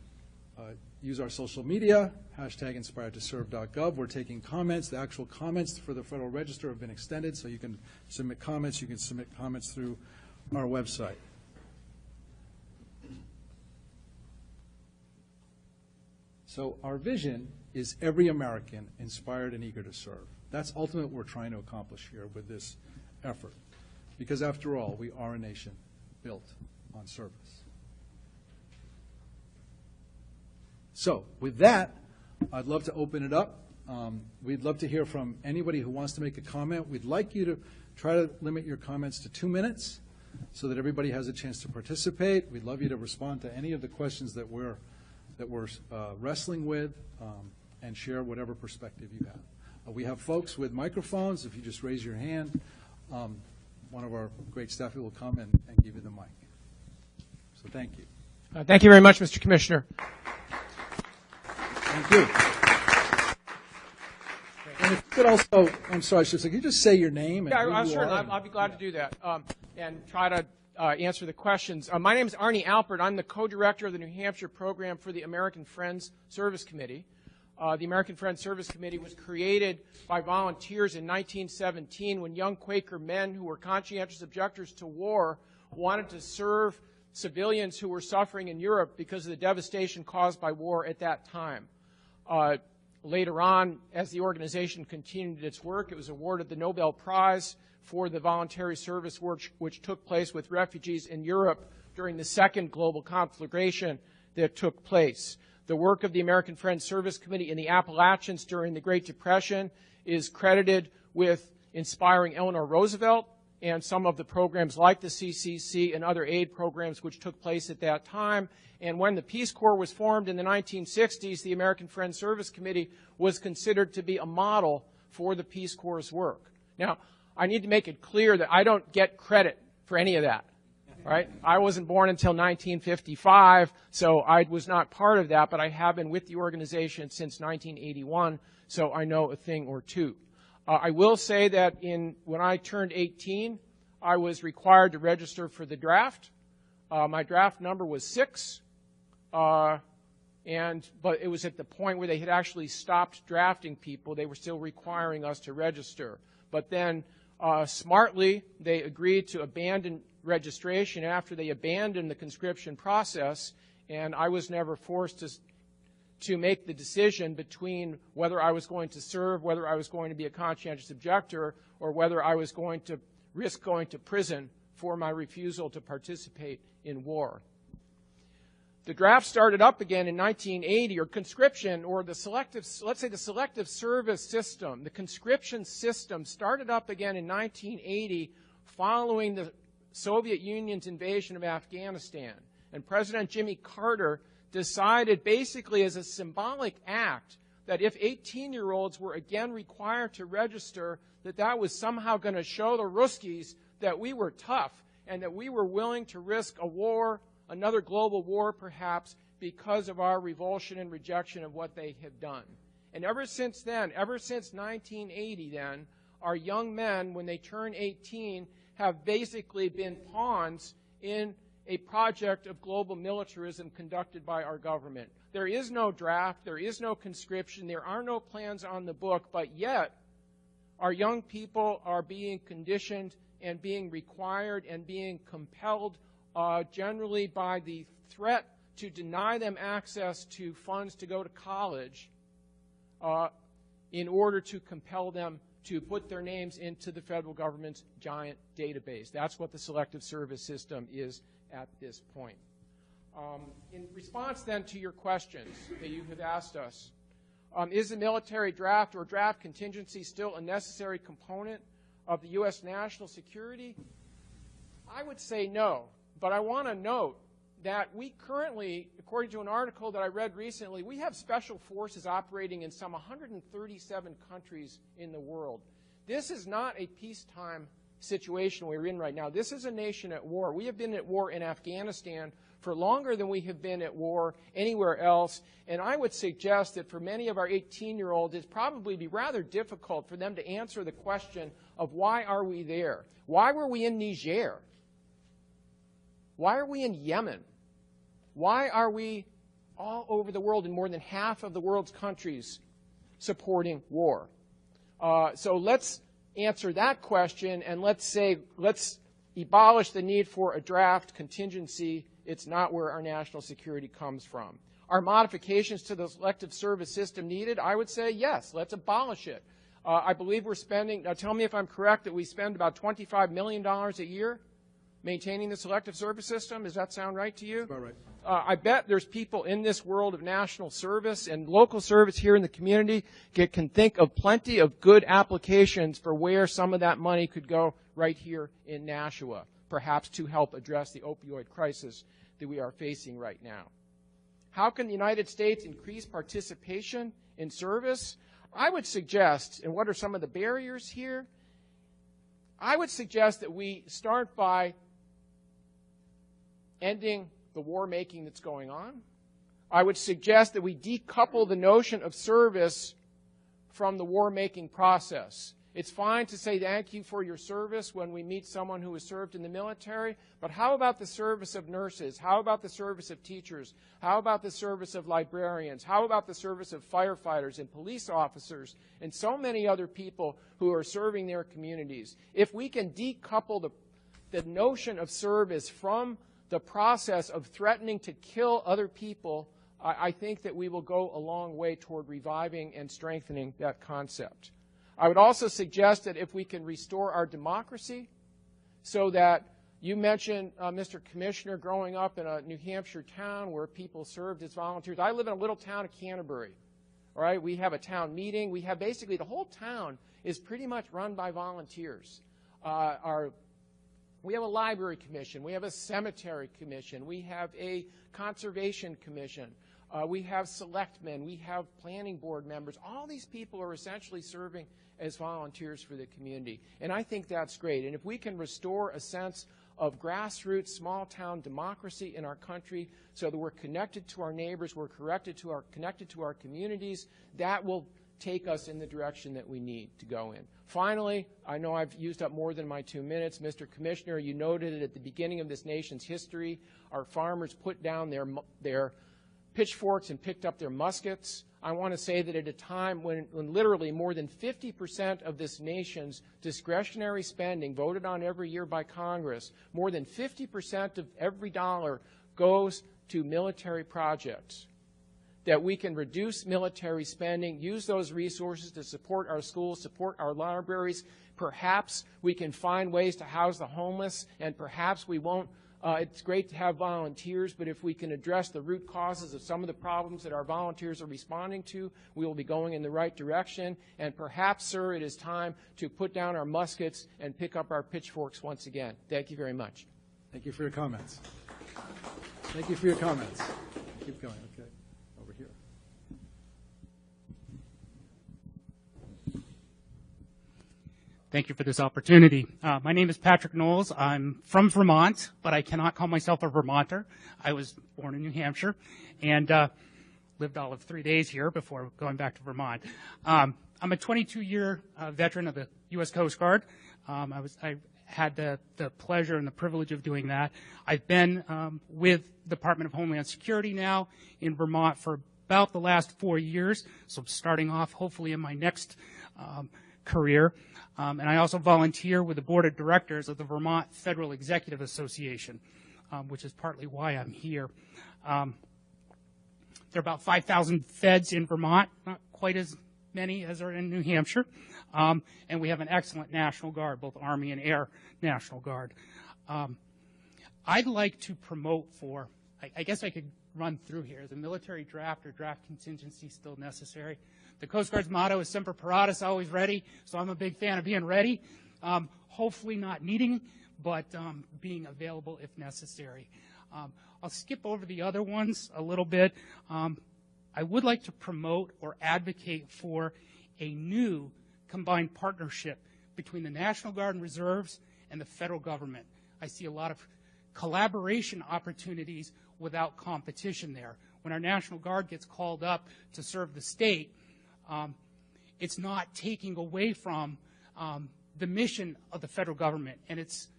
use our social media, #InspiredToServe.gov. We're taking comments. The actual comments for the Federal Register have been extended, so you can submit comments. You can submit comments through our website. So our vision is every American inspired and eager to serve. That's ultimately what we're trying to accomplish here with this effort. Because after all, we are a nation built on service. So with that, I'd love to open it up. We'd love to hear from anybody who wants to make a comment. We'd like you to try to limit your comments to 2 minutes so that everybody has a chance to participate. We'd love you to respond to any of the questions that we're wrestling with and share whatever perspective you have. We have folks with microphones. If you just raise your hand, one of our great staff will come and give you the mic. So thank you. Thank you very much, Mr. Commissioner. Thank you. And if you could also, I'm sorry, could you just say your name? And who you Sure. are? I'll be glad to do that and try to answer the questions. My name is Arnie Alpert. I'm the co-director of the New Hampshire program for the American Friends Service Committee. The American Friends Service Committee was created by volunteers in 1917 when young Quaker men who were conscientious objectors to war wanted to serve civilians who were suffering in Europe because of the devastation caused by war at that time. Later on, as the organization continued its work, it was awarded the Nobel Prize for the voluntary service work which took place with refugees in Europe during the second global conflagration that took place. The work of the American Friends Service Committee in the Appalachians during the Great Depression is credited with inspiring Eleanor Roosevelt and some of the programs like the CCC and other aid programs which took place at that time. And when the Peace Corps was formed in the 1960s, the American Friends Service Committee was considered to be a model for the Peace Corps' work. Now, I need to make it clear that I don't get credit for any of that, right? I wasn't born until 1955, so I was not part of that, but I have been with the organization since 1981, so I know a thing or two. I will say that when I turned 18, I was required to register for the draft. My draft number was 6, but it was at the point where they had actually stopped drafting people. They were still requiring us to register. But then, smartly, they agreed to abandon registration after they abandoned the conscription process, and I was never forced to make the decision between whether I was going to serve, whether I was going to be a conscientious objector, or whether I was going to risk going to prison for my refusal to participate in war. The draft started up again in 1980, or conscription, or the selective, let's say the selective service system. The conscription system started up again in 1980 following the Soviet Union's invasion of Afghanistan. And President Jimmy Carter decided basically as a symbolic act that if 18-year-olds were again required to register, that was somehow going to show the Ruskies that we were tough and that we were willing to risk a war, another global war perhaps, because of our revulsion and rejection of what they have done. And ever since then, ever since 1980 then, our young men, when they turn 18, have basically been pawns in a project of global militarism conducted by our government. There is no draft, there is no conscription, there are no plans on the book, but yet our young people are being conditioned and being required and being compelled generally by the threat to deny them access to funds to go to college in order to compel them to put their names into the federal government's giant database. That's what the selective service system is at this point. In response then to your questions that you have asked us, is the military draft or draft contingency still a necessary component of the U.S. national security? I would say no, but I want to note that we currently, according to an article that I read recently, we have special forces operating in some 137 countries in the world. This is not a peacetime situation we're in right now. This is a nation at war. We have been at war in Afghanistan for longer than we have been at war anywhere else, and I would suggest that for many of our 18-year-olds, it'd probably be rather difficult for them to answer the question of why are we there? Why were we in Niger? Why are we in Yemen? Why are we all over the world in more than half of the world's countries supporting war? So let's answer that question, and let's abolish the need for a draft contingency. It's not where our national security comes from. Are modifications to the selective service system needed? I would say yes, let's abolish it. I believe we're spending, now tell me if I'm correct, that we spend about $25 million a year maintaining the selective service system. Does that sound right to you? That's about right. I bet there's people in this world of national service and local service here in the community can think of plenty of good applications for where some of that money could go right here in Nashua, perhaps to help address the opioid crisis that we are facing right now. How can the United States increase participation in service? I would suggest, and what are some of the barriers here? I would suggest that we start by ending the war making that's going on. I would suggest that we decouple the notion of service from the war making process. It's fine to say thank you for your service when we meet someone who has served in the military, but how about the service of nurses? How about the service of teachers? How about the service of librarians? How about the service of firefighters and police officers and so many other people who are serving their communities? If we can decouple the notion of service from the process of threatening to kill other people, I think that we will go a long way toward reviving and strengthening that concept. I would also suggest that if we can restore our democracy so that you mentioned, Mr. Commissioner, growing up in a New Hampshire town where people served as volunteers. I live in a little town of Canterbury. All right, we have a town meeting. We have basically the whole town is pretty much run by volunteers. We have a library commission. We have a cemetery commission. We have a conservation commission. We have selectmen. We have planning board members. All these people are essentially serving as volunteers for the community. And I think that's great. And if we can restore a sense of grassroots, small-town democracy in our country so that we're connected to our neighbors, we're connected to our communities, that will take us in the direction that we need to go in. Finally, I know I've used up more than my 2 minutes. Mr. Commissioner, you noted it at the beginning of this nation's history. Our farmers put down their pitchforks and picked up their muskets. I want to say that at a time when literally more than 50% of this nation's discretionary spending voted on every year by Congress, more than 50% of every dollar goes to military projects, that we can reduce military spending, use those resources to support our schools, support our libraries. Perhaps we can find ways to house the homeless, and perhaps we won't. It's great to have volunteers, but if we can address the root causes of some of the problems that our volunteers are responding to, we will be going in the right direction. And perhaps, sir, it is time to put down our muskets and pick up our pitchforks once again. Thank you very much. Thank you for your comments. Thank you for your comments. Keep going, okay. Over here. Thank you for this opportunity. My name is Patrick Knowles. I'm from Vermont, but I cannot call myself a Vermonter. I was born in New Hampshire and lived all of 3 days here before going back to Vermont. I'm a 22-year veteran of the U.S. Coast Guard. I had the pleasure and the privilege of doing that. I've been with the Department of Homeland Security now in Vermont for about the last 4 years, so I'm starting off hopefully in my next career. And I also volunteer with the board of directors of the Vermont Federal Executive Association, which is partly why I'm here. There are about 5,000 feds in Vermont, not quite as many as are in New Hampshire. And we have an excellent National Guard, both Army and Air National Guard. I'd like to promote for, I guess I could run through here, is a military draft or draft contingency still necessary? The Coast Guard's motto is Semper Paratus, always ready, so I'm a big fan of being ready. Hopefully not needing, but being available if necessary. I'll skip over the other ones a little bit. I would like to promote or advocate for a new combined partnership between the National Guard and Reserves and the federal government. I see a lot of collaboration opportunities without competition there. When our National Guard gets called up to serve the state, it's not taking away from the mission of the federal government, and it's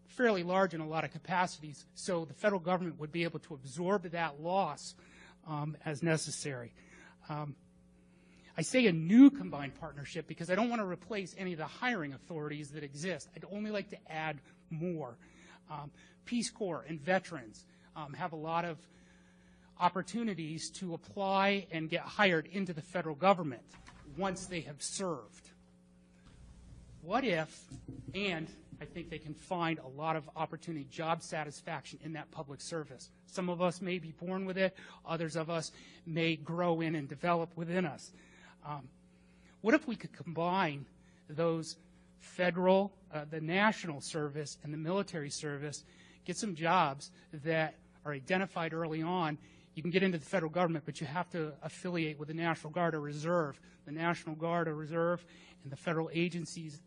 fairly large in a lot of capacities, so the federal government would be able to absorb that loss as necessary. I say a new combined partnership because I don't want to replace any of the hiring authorities that exist. I'd only like to add more. Peace Corps and veterans have a lot of opportunities to apply and get hired into the federal government once they have served. What if, and I think they can find a lot of opportunity, job satisfaction in that public service. Some of us may be born with it, others of us may grow in and develop within us. What if we could combine those federal, the national service and the military service, get some jobs that are identified early on. You can get into the federal government, but you have to affiliate with the National Guard or Reserve. The National Guard or Reserve and the federal agencies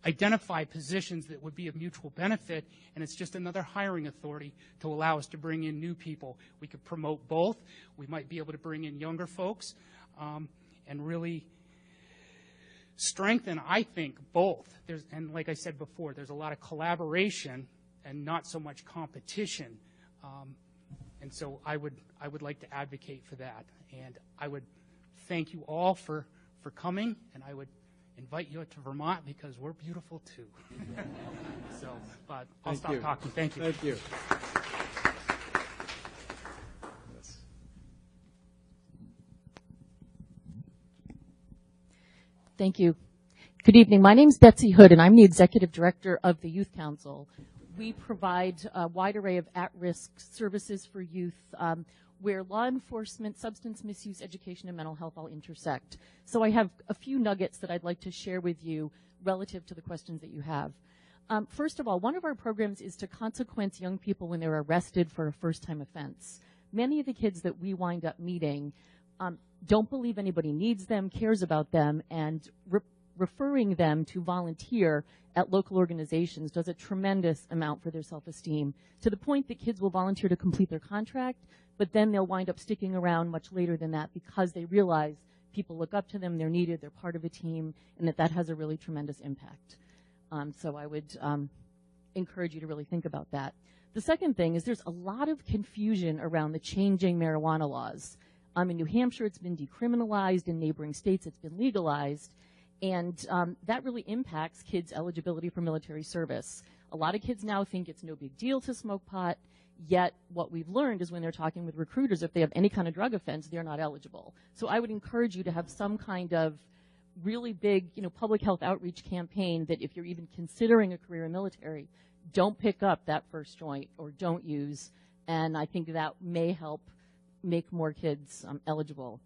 identify positions that would be of mutual benefit, and it's just another hiring authority to allow us to bring in new people. We could promote both. We might be able to bring in younger folks and really strengthen, I think, both. And like I said before, there's a lot of collaboration and not so much competition. And so I would like to advocate for that. And I would thank you all for coming, and I would invite you to Vermont because we're beautiful too. So, but I'll stop talking. Thank you. Thank you. Thank you. Good evening. My name is Betsy Hood, and I'm the Executive Director of the Youth Council. We provide a wide array of at-risk services for youth where law enforcement, substance misuse, education, and mental health all intersect. So I have a few nuggets that I'd like to share with you relative to the questions that you have. First of all, one of our programs is to consequence young people when they're arrested for a first-time offense. Many of the kids that we wind up meeting don't believe anybody needs them, cares about them, and referring them to volunteer at local organizations does a tremendous amount for their self-esteem, to the point that kids will volunteer to complete their contract, but then they'll wind up sticking around much later than that because they realize people look up to them, they're needed, they're part of a team, and that has a really tremendous impact. So I would encourage you to really think about that. The second thing is there's a lot of confusion around the changing marijuana laws. In New Hampshire, it's been decriminalized. In neighboring states, it's been legalized. And that really impacts kids' eligibility for military service. A lot of kids now think it's no big deal to smoke pot, yet what we've learned is when they're talking with recruiters, if they have any kind of drug offense, they're not eligible. So I would encourage you to have some kind of really big, public health outreach campaign that if you're even considering a career in military, don't pick up that first joint or don't use. And I think that may help make more kids eligible.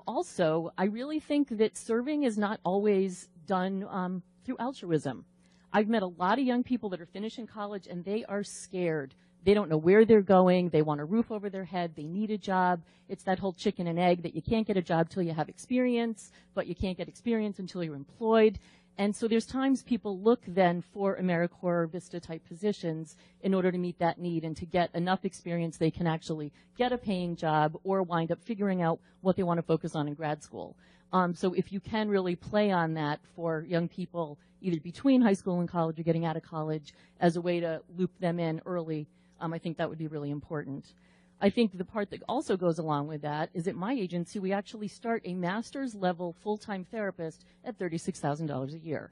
Also, I really think that serving is not always done through altruism. I've met a lot of young people that are finishing college and they are scared. They don't know where they're going. They want a roof over their head. They need a job. It's that whole chicken and egg that you can't get a job till you have experience, but you can't get experience until you're employed. And so there's times people look then for AmeriCorps or Vista type positions in order to meet that need and to get enough experience they can actually get a paying job or wind up figuring out what they want to focus on in grad school. So if you can really play on that for young people either between high school and college or getting out of college as a way to loop them in early, I think that would be really important. I think the part that also goes along with that is at my agency, we actually start a master's level full-time therapist at $36,000 a year.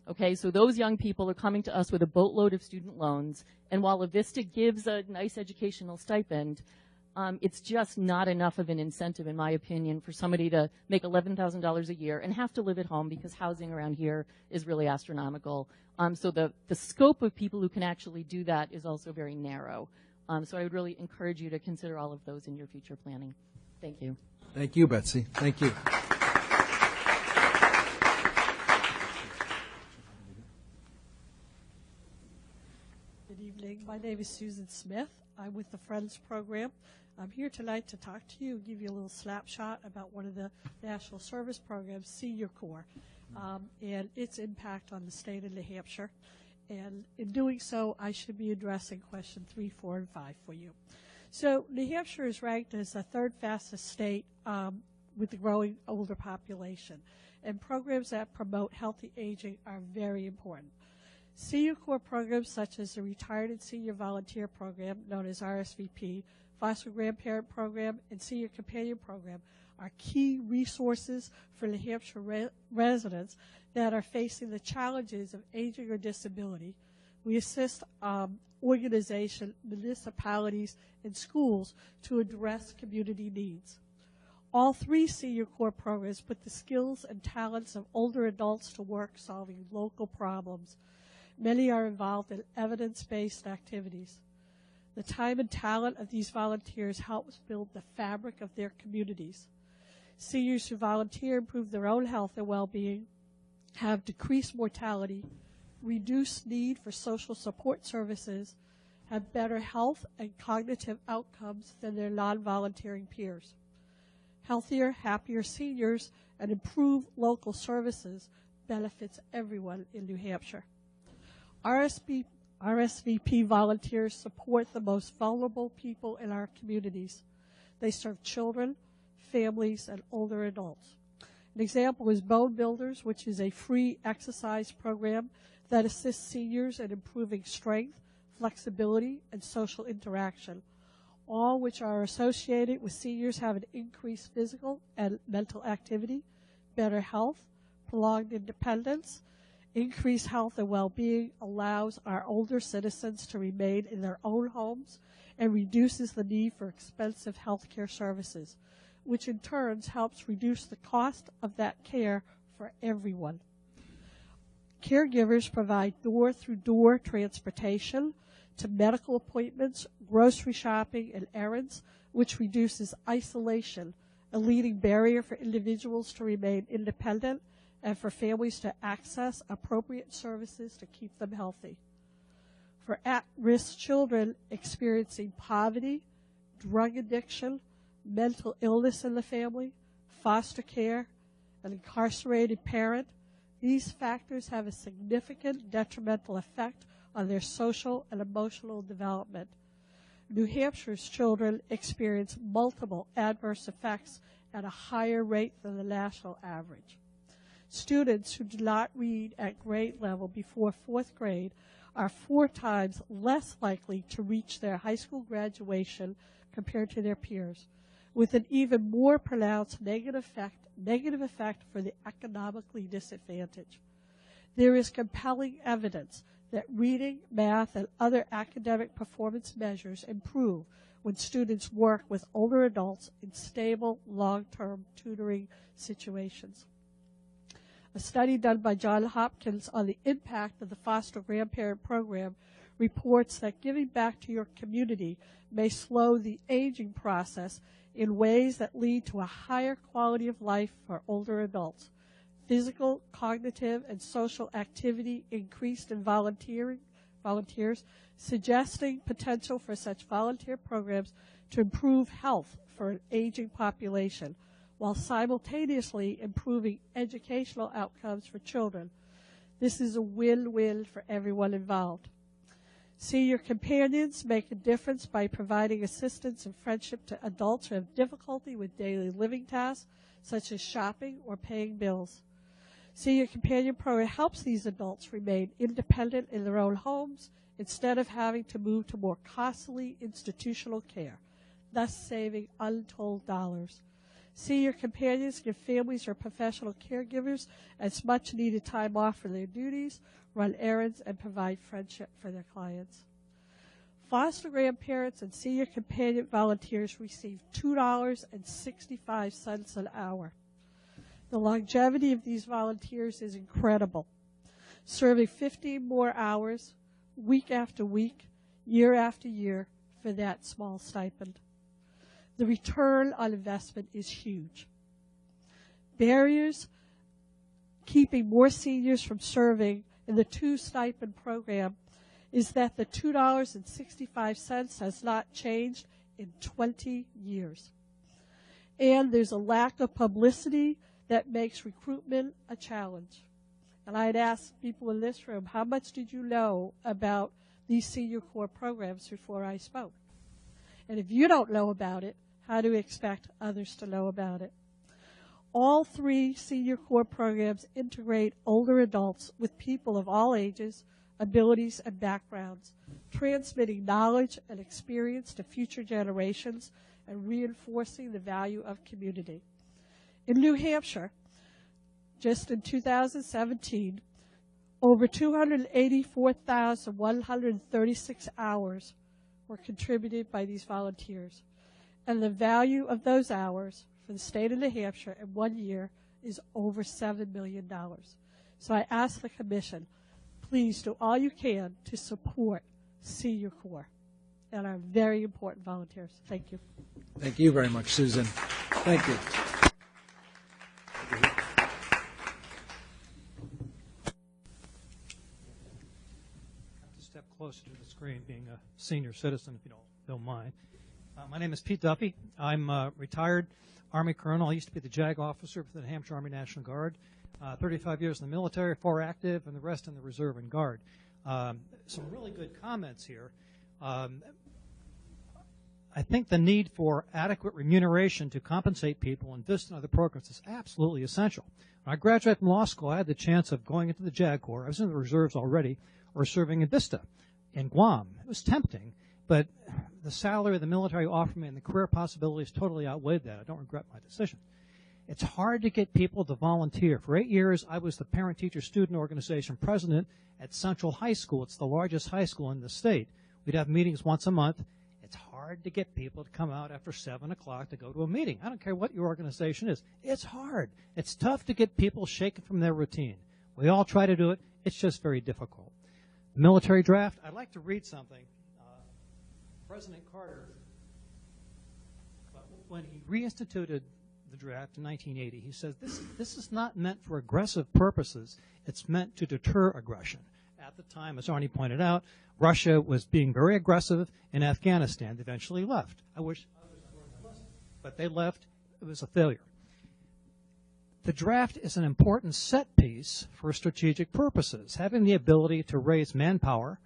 Okay, so those young people are coming to us with a boatload of student loans, and while Avista gives a nice educational stipend, it's just not enough of an incentive, in my opinion, for somebody to make $11,000 a year and have to live at home because housing around here is really astronomical. So the scope of people who can actually do that is also very narrow. So I would really encourage you to consider all of those in your future planning. Thank you. Thank you, Betsy. Thank you. Good evening. My name is Susan Smith. I'm with the Friends Program. I'm here tonight to talk to you and give you a little snapshot about one of the national service programs, Senior Corps, and its impact on the state of New Hampshire. And in doing so, I should be addressing question 3, 4, and 5 for you. So New Hampshire is ranked as the third fastest state with the growing older population. And programs that promote healthy aging are very important. Senior Corps programs such as the Retired and Senior Volunteer Program, known as RSVP, Foster Grandparent Program, and Senior Companion Program are key resources for New Hampshire residents that are facing the challenges of aging or disability, We assist organizations, municipalities, and schools to address community needs. All 3 Senior Corps programs put the skills and talents of older adults to work solving local problems. Many are involved in evidence-based activities. The time and talent of these volunteers helps build the fabric of their communities. Seniors who volunteer improve their own health and well-being, have decreased mortality, reduced need for social support services, have better health and cognitive outcomes than their non-volunteering peers. Healthier, happier seniors and improved local services benefits everyone in New Hampshire. RSVP volunteers support the most vulnerable people in our communities. They serve children, families, and older adults. An example is Bone Builders, which is a free exercise program that assists seniors in improving strength, flexibility, and social interaction, all which are associated with seniors having increased physical and mental activity, better health, prolonged independence. Increased health and well-being allows our older citizens to remain in their own homes and reduces the need for expensive health care services, which in turn helps reduce the cost of that care for everyone. Caregivers provide door-through-door transportation to medical appointments, grocery shopping, and errands, which reduces isolation, a leading barrier for individuals to remain independent and for families to access appropriate services to keep them healthy. For at-risk children experiencing poverty, drug addiction, mental illness in the family, foster care, an incarcerated parent, these factors have a significant detrimental effect on their social and emotional development. New Hampshire's children experience multiple adverse effects at a higher rate than the national average. Students who do not read at grade level before 4th grade are 4 times less likely to reach their high school graduation compared to their peers, with an even more pronounced negative effect for the economically disadvantaged. There is compelling evidence that reading, math, and other academic performance measures improve when students work with older adults in stable, long-term tutoring situations. A study done by Johns Hopkins on the impact of the foster grandparent program reports that giving back to your community may slow the aging process in ways that lead to a higher quality of life for older adults. Physical, cognitive, and social activity increased in volunteers, suggesting potential for such volunteer programs to improve health for an aging population, while simultaneously improving educational outcomes for children. This is a win-win for everyone involved. Senior companions make a difference by providing assistance and friendship to adults who have difficulty with daily living tasks, such as shopping or paying bills. Senior Companion Program helps these adults remain independent in their own homes instead of having to move to more costly institutional care, thus saving untold dollars. Senior companions give families or professional caregivers as much needed time off for their duties, run errands, and provide friendship for their clients. Foster grandparents and senior companion volunteers receive $2.65 an hour. The longevity of these volunteers is incredible, serving 15 more hours, week after week, year after year, for that small stipend. The return on investment is huge. Barriers keeping more seniors from serving in the 2 stipend program is that the $2.65 has not changed in 20 years. And there's a lack of publicity that makes recruitment a challenge. And I'd ask people in this room, how much did you know about these Senior Corps programs before I spoke? And if you don't know about it, how do we expect others to know about it? All 3 Senior Corps programs integrate older adults with people of all ages, abilities, and backgrounds, transmitting knowledge and experience to future generations and reinforcing the value of community. In New Hampshire, just in 2017, Over 284,136 hours were contributed by these volunteers. And the value of those hours for the state of New Hampshire in 1 year is over $7 million. So I ask the Commission, please do all you can to support Senior Corps and our very important volunteers. Thank you. Thank you very much, Susan. Thank you. Step closer to the screen, being a senior citizen, if you don't mind. My name is Pete Duffy. I'm a retired Army colonel. I used to be the JAG officer for the New Hampshire Army National Guard. 35 years in the military, 4 active, and the rest in the Reserve and Guard. Some really good comments here. I think the need for adequate remuneration to compensate people and VISTA and other programs is absolutely essential. When I graduated from law school, I had the chance of going into the JAG Corps. I was in the reserves already, or serving in VISTA in Guam. It was tempting, but the salary the military offered me and the career possibilities totally outweighed that. I don't regret my decision. It's hard to get people to volunteer. For 8 years, I was the parent-teacher-student organization president at Central High School. It's the largest high school in the state. We'd have meetings once a month. It's hard to get people to come out after 7 o'clock to go to a meeting. I don't care what your organization is. It's hard. It's tough to get people shaken from their routine. We all try to do it. It's just very difficult. The military draft, I'd like to read something. President Carter, when he reinstituted the draft in 1980, he says, this is not meant for aggressive purposes. It's meant to deter aggression. At the time, as Arnie pointed out, Russia was being very aggressive in Afghanistan. They eventually left. I wish others had learned that lesson. But they left. It was a failure. The draft is an important set piece for strategic purposes. Having the ability to raise manpower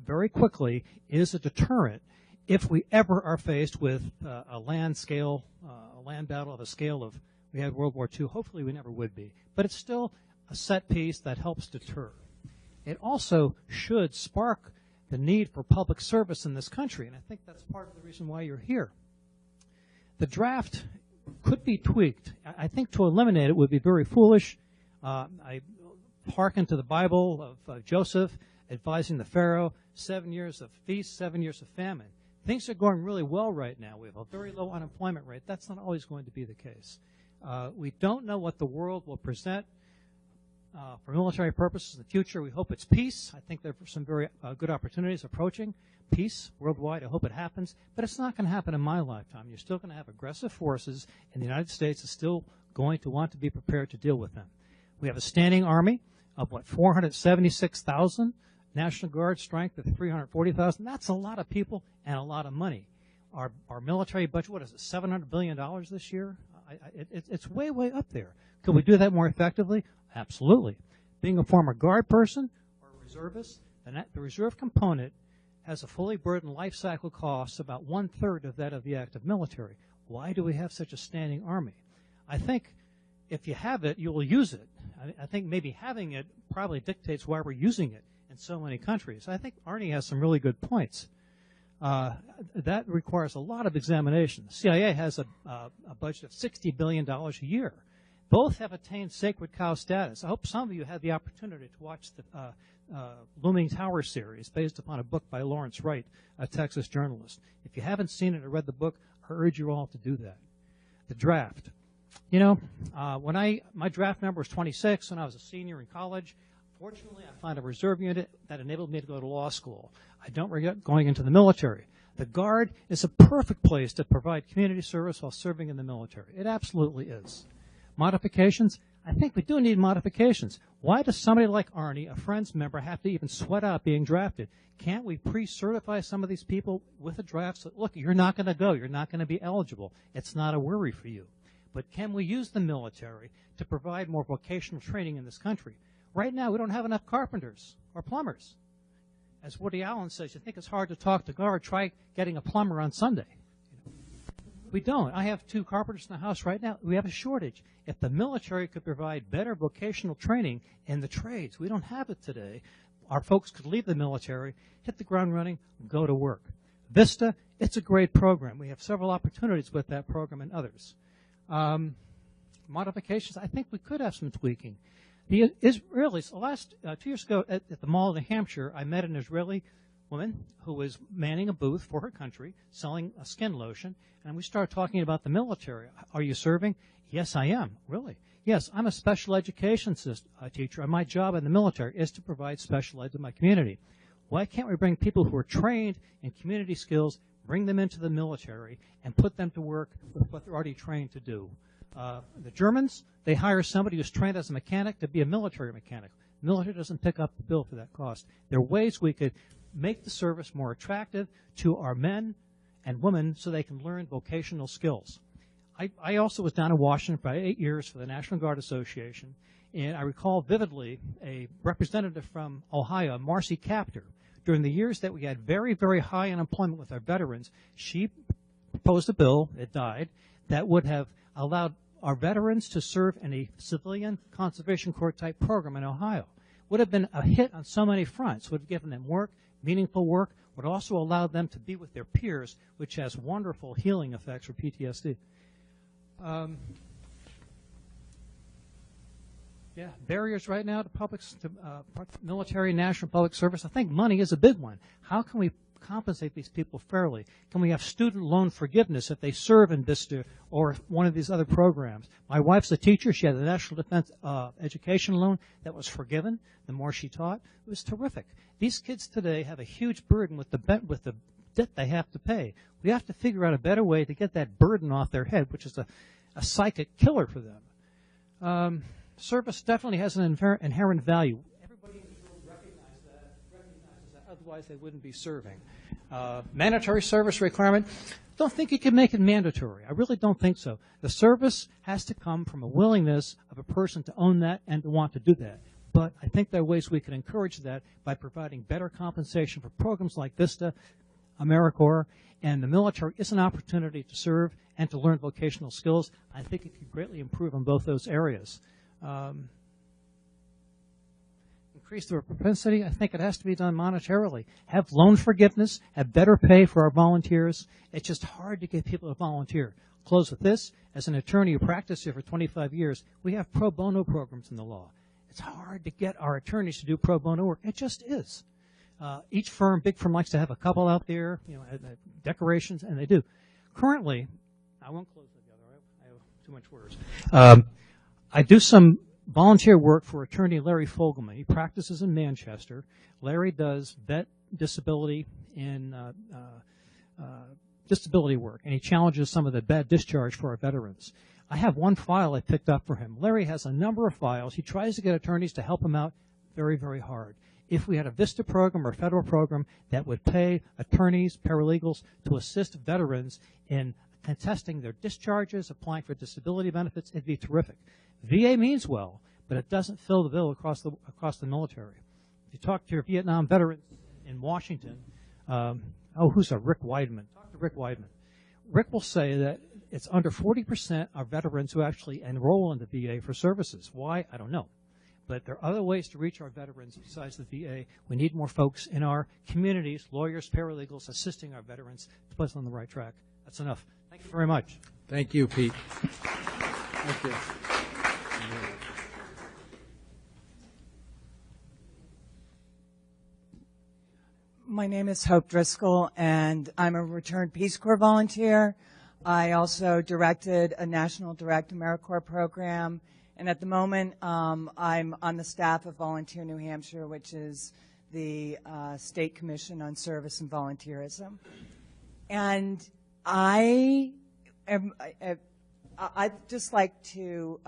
very quickly is a deterrent if we ever are faced with a land battle of a scale of, we had World War II. Hopefully we never would be. But it's still a set piece that helps deter. It also should spark the need for public service in this country, and I think that's part of the reason why you're here. The draft could be tweaked. I think to eliminate it would be very foolish. I hearken to the Bible of Joseph advising the Pharaoh, 7 years of feast, 7 years of famine. Things are going really well right now. We have a very low unemployment rate. That's not always going to be the case. We don't know what the world will present for military purposes in the future. We hope it's peace. I think there are some very good opportunities approaching peace worldwide. I hope it happens. But it's not going to happen in my lifetime. You're still going to have aggressive forces, and the United States is still going to want to be prepared to deal with them. We have a standing army of, 476,000? National Guard strength of 340,000. That's a lot of people and a lot of money. Our military budget, what is it, $700 billion this year? It's way, way up there. Could we do that more effectively? Absolutely. Being a former Guard person or a reservist, the reserve component has a fully burdened life cycle cost about 1/3 of that of the active military. Why do we have such a standing army? I think if you have it, you will use it. I think maybe having it probably dictates why we're using it in so many countries. I think Arnie has some really good points. That requires a lot of examination. The CIA has a budget of $60 billion a year. Both have attained sacred cow status. I hope some of you had the opportunity to watch the Looming Tower series based upon a book by Lawrence Wright, a Texas journalist. If you haven't seen it or read the book, I urge you all to do that. The draft. You know, my draft number was 26 when I was a senior in college. Fortunately, I found a reserve unit that enabled me to go to law school. I don't regret going into the military. The Guard is a perfect place to provide community service while serving in the military. It absolutely is. Modifications? I think we do need modifications. Why does somebody like Arnie, a Friends member, have to even sweat out being drafted? Can't we pre-certify some of these people with a draft? So, look, you're not going to go. You're not going to be eligible. It's not a worry for you. But can we use the military to provide more vocational training in this country? Right now, we don't have enough carpenters or plumbers. As Woody Allen says, you think it's hard to talk to Guard, try getting a plumber on Sunday. We don't. I have 2 carpenters in the house right now. We have a shortage. If the military could provide better vocational training in the trades, we don't have it today. Our folks could leave the military, hit the ground running, go to work. VISTA, it's a great program. We have several opportunities with that program and others. Modifications, I think we could have some tweaking. The Israelis, the last 2 years ago at the Mall of New Hampshire, I met an Israeli woman who was manning a booth for her country, selling a skin lotion, and we started talking about the military. Are you serving? Yes, I am. Really? Yes, I'm a special education teacher, and my job in the military is to provide special ed to my community. Why can't we bring people who are trained in community skills, bring them into the military, and put them to work with what they're already trained to do? The Germans, they hire somebody who's trained as a mechanic to be a military mechanic. The military doesn't pick up the bill for that cost. There are ways we could make the service more attractive to our men and women so they can learn vocational skills. I also was down in Washington for 8 years for the National Guard Association, and I recall vividly a representative from Ohio, Marcy Captor. During the years that we had very, very high unemployment with our veterans, she proposed a bill, it died, that would have allowed our veterans to serve in a civilian conservation corps type program in Ohio. Would have been a hit on so many fronts, would have given them work, meaningful work, would also allow them to be with their peers, which has wonderful healing effects for PTSD. Barriers right now to military and national public service. I think money is a big one. How can we compensate these people fairly? Can we have student loan forgiveness if they serve in VISTA or one of these other programs? My wife's a teacher. She had a National Defense Education loan that was forgiven the more she taught. It was terrific. These kids today have a huge burden with the debt they have to pay. We have to figure out a better way to get that burden off their head, which is a psychic killer for them. Service definitely has an inherent value. Everybody in the world recognizes that, otherwise they wouldn't be serving. Mandatory service requirement, don't think you can make it mandatory. I really don't think so. The service has to come from a willingness of a person to own that and to want to do that. But I think there are ways we can encourage that by providing better compensation for programs like VISTA, AmeriCorps, and the military is an opportunity to serve and to learn vocational skills. I think it could greatly improve on both those areas. Increase their propensity, I think it has to be done monetarily. Have loan forgiveness, have better pay for our volunteers. It's just hard to get people to volunteer. Close with this. As an attorney who practiced here for 25 years, we have pro bono programs in the law. It's hard to get our attorneys to do pro bono work. It just is. Each firm, big firm, likes to have a couple out there, decorations, and they do. Currently, I won't close together. I have too much words. I do some volunteer work for attorney Larry Fogelman. He practices in Manchester. Larry does vet disability and disability work, and he challenges some of the bad discharge for our veterans. I have one file I picked up for him. Larry has a number of files. He tries to get attorneys to help him out very, very hard. If we had a VISTA program or a federal program that would pay attorneys, paralegals to assist veterans in contesting their discharges, applying for disability benefits, it'd be terrific. VA means well, but it doesn't fill the bill across the military. If you talk to your Vietnam veterans in Washington, who's Rick Weidman? Talk to Rick Weidman. Rick will say that it's under 40% of veterans who actually enroll in the VA for services. Why? I don't know. But there are other ways to reach our veterans besides the VA. We need more folks in our communities, lawyers, paralegals, assisting our veterans to put us on the right track. That's enough. Thank you very much. Thank you, Pete. Thank you. My name is Hope Driscoll, and I'm a returned Peace Corps volunteer. I also directed a National Direct AmeriCorps program, and at the moment I'm on the staff of Volunteer New Hampshire, which is the State Commission on Service and Volunteerism. And I'd just like to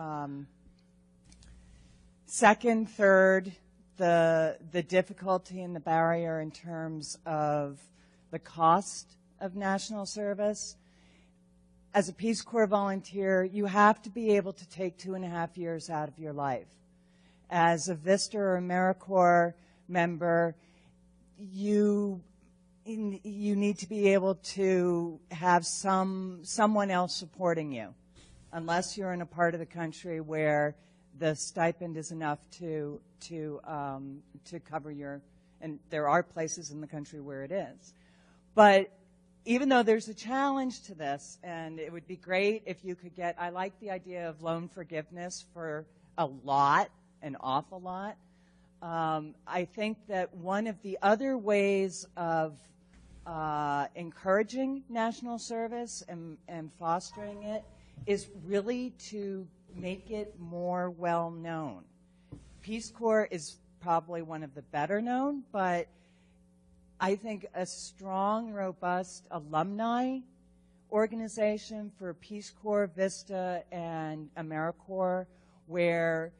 second, third, the difficulty and the barrier in terms of the cost of national service. As a Peace Corps volunteer, you have to be able to take 2.5 years out of your life. As a VISTA or AmeriCorps member, you need to be able to have someone else supporting you, unless you're in a part of the country where the stipend is enough to cover your, and there are places in the country where it is. But even though there's a challenge to this, and it would be great if you could get, I like the idea of loan forgiveness for a lot an awful lot. I think that one of the other ways of encouraging national service and fostering it is really to make it more well known. Peace Corps is probably one of the better known, but I think a strong, robust alumni organization for Peace Corps, VISTA, and AmeriCorps, where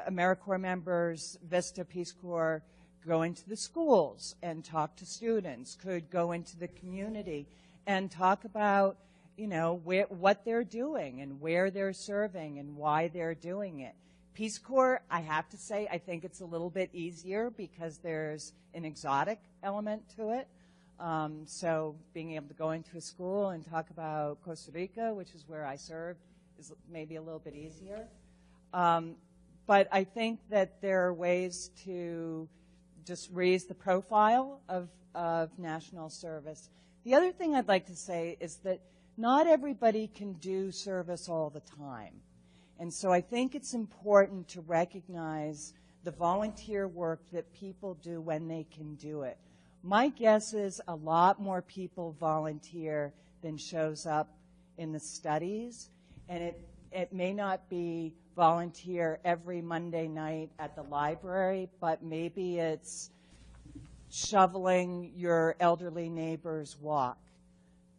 AmeriCorps members, VISTA, Peace Corps, go into the schools and talk to students, could go into the community and talk about, you know, what they're doing and where they're serving and why they're doing it. Peace Corps, I have to say, I think it's a little bit easier because there's an exotic element to it. So being able to go into a school and talk about Costa Rica, which is where I served, is maybe a little bit easier. But I think that there are ways to just raise the profile of national service. The other thing I'd like to say is that not everybody can do service all the time. And so I think it's important to recognize the volunteer work that people do when they can do it. My guess is a lot more people volunteer than shows up in the studies, and it may not be volunteer every Monday night at the library, but maybe it's shoveling your elderly neighbor's walk.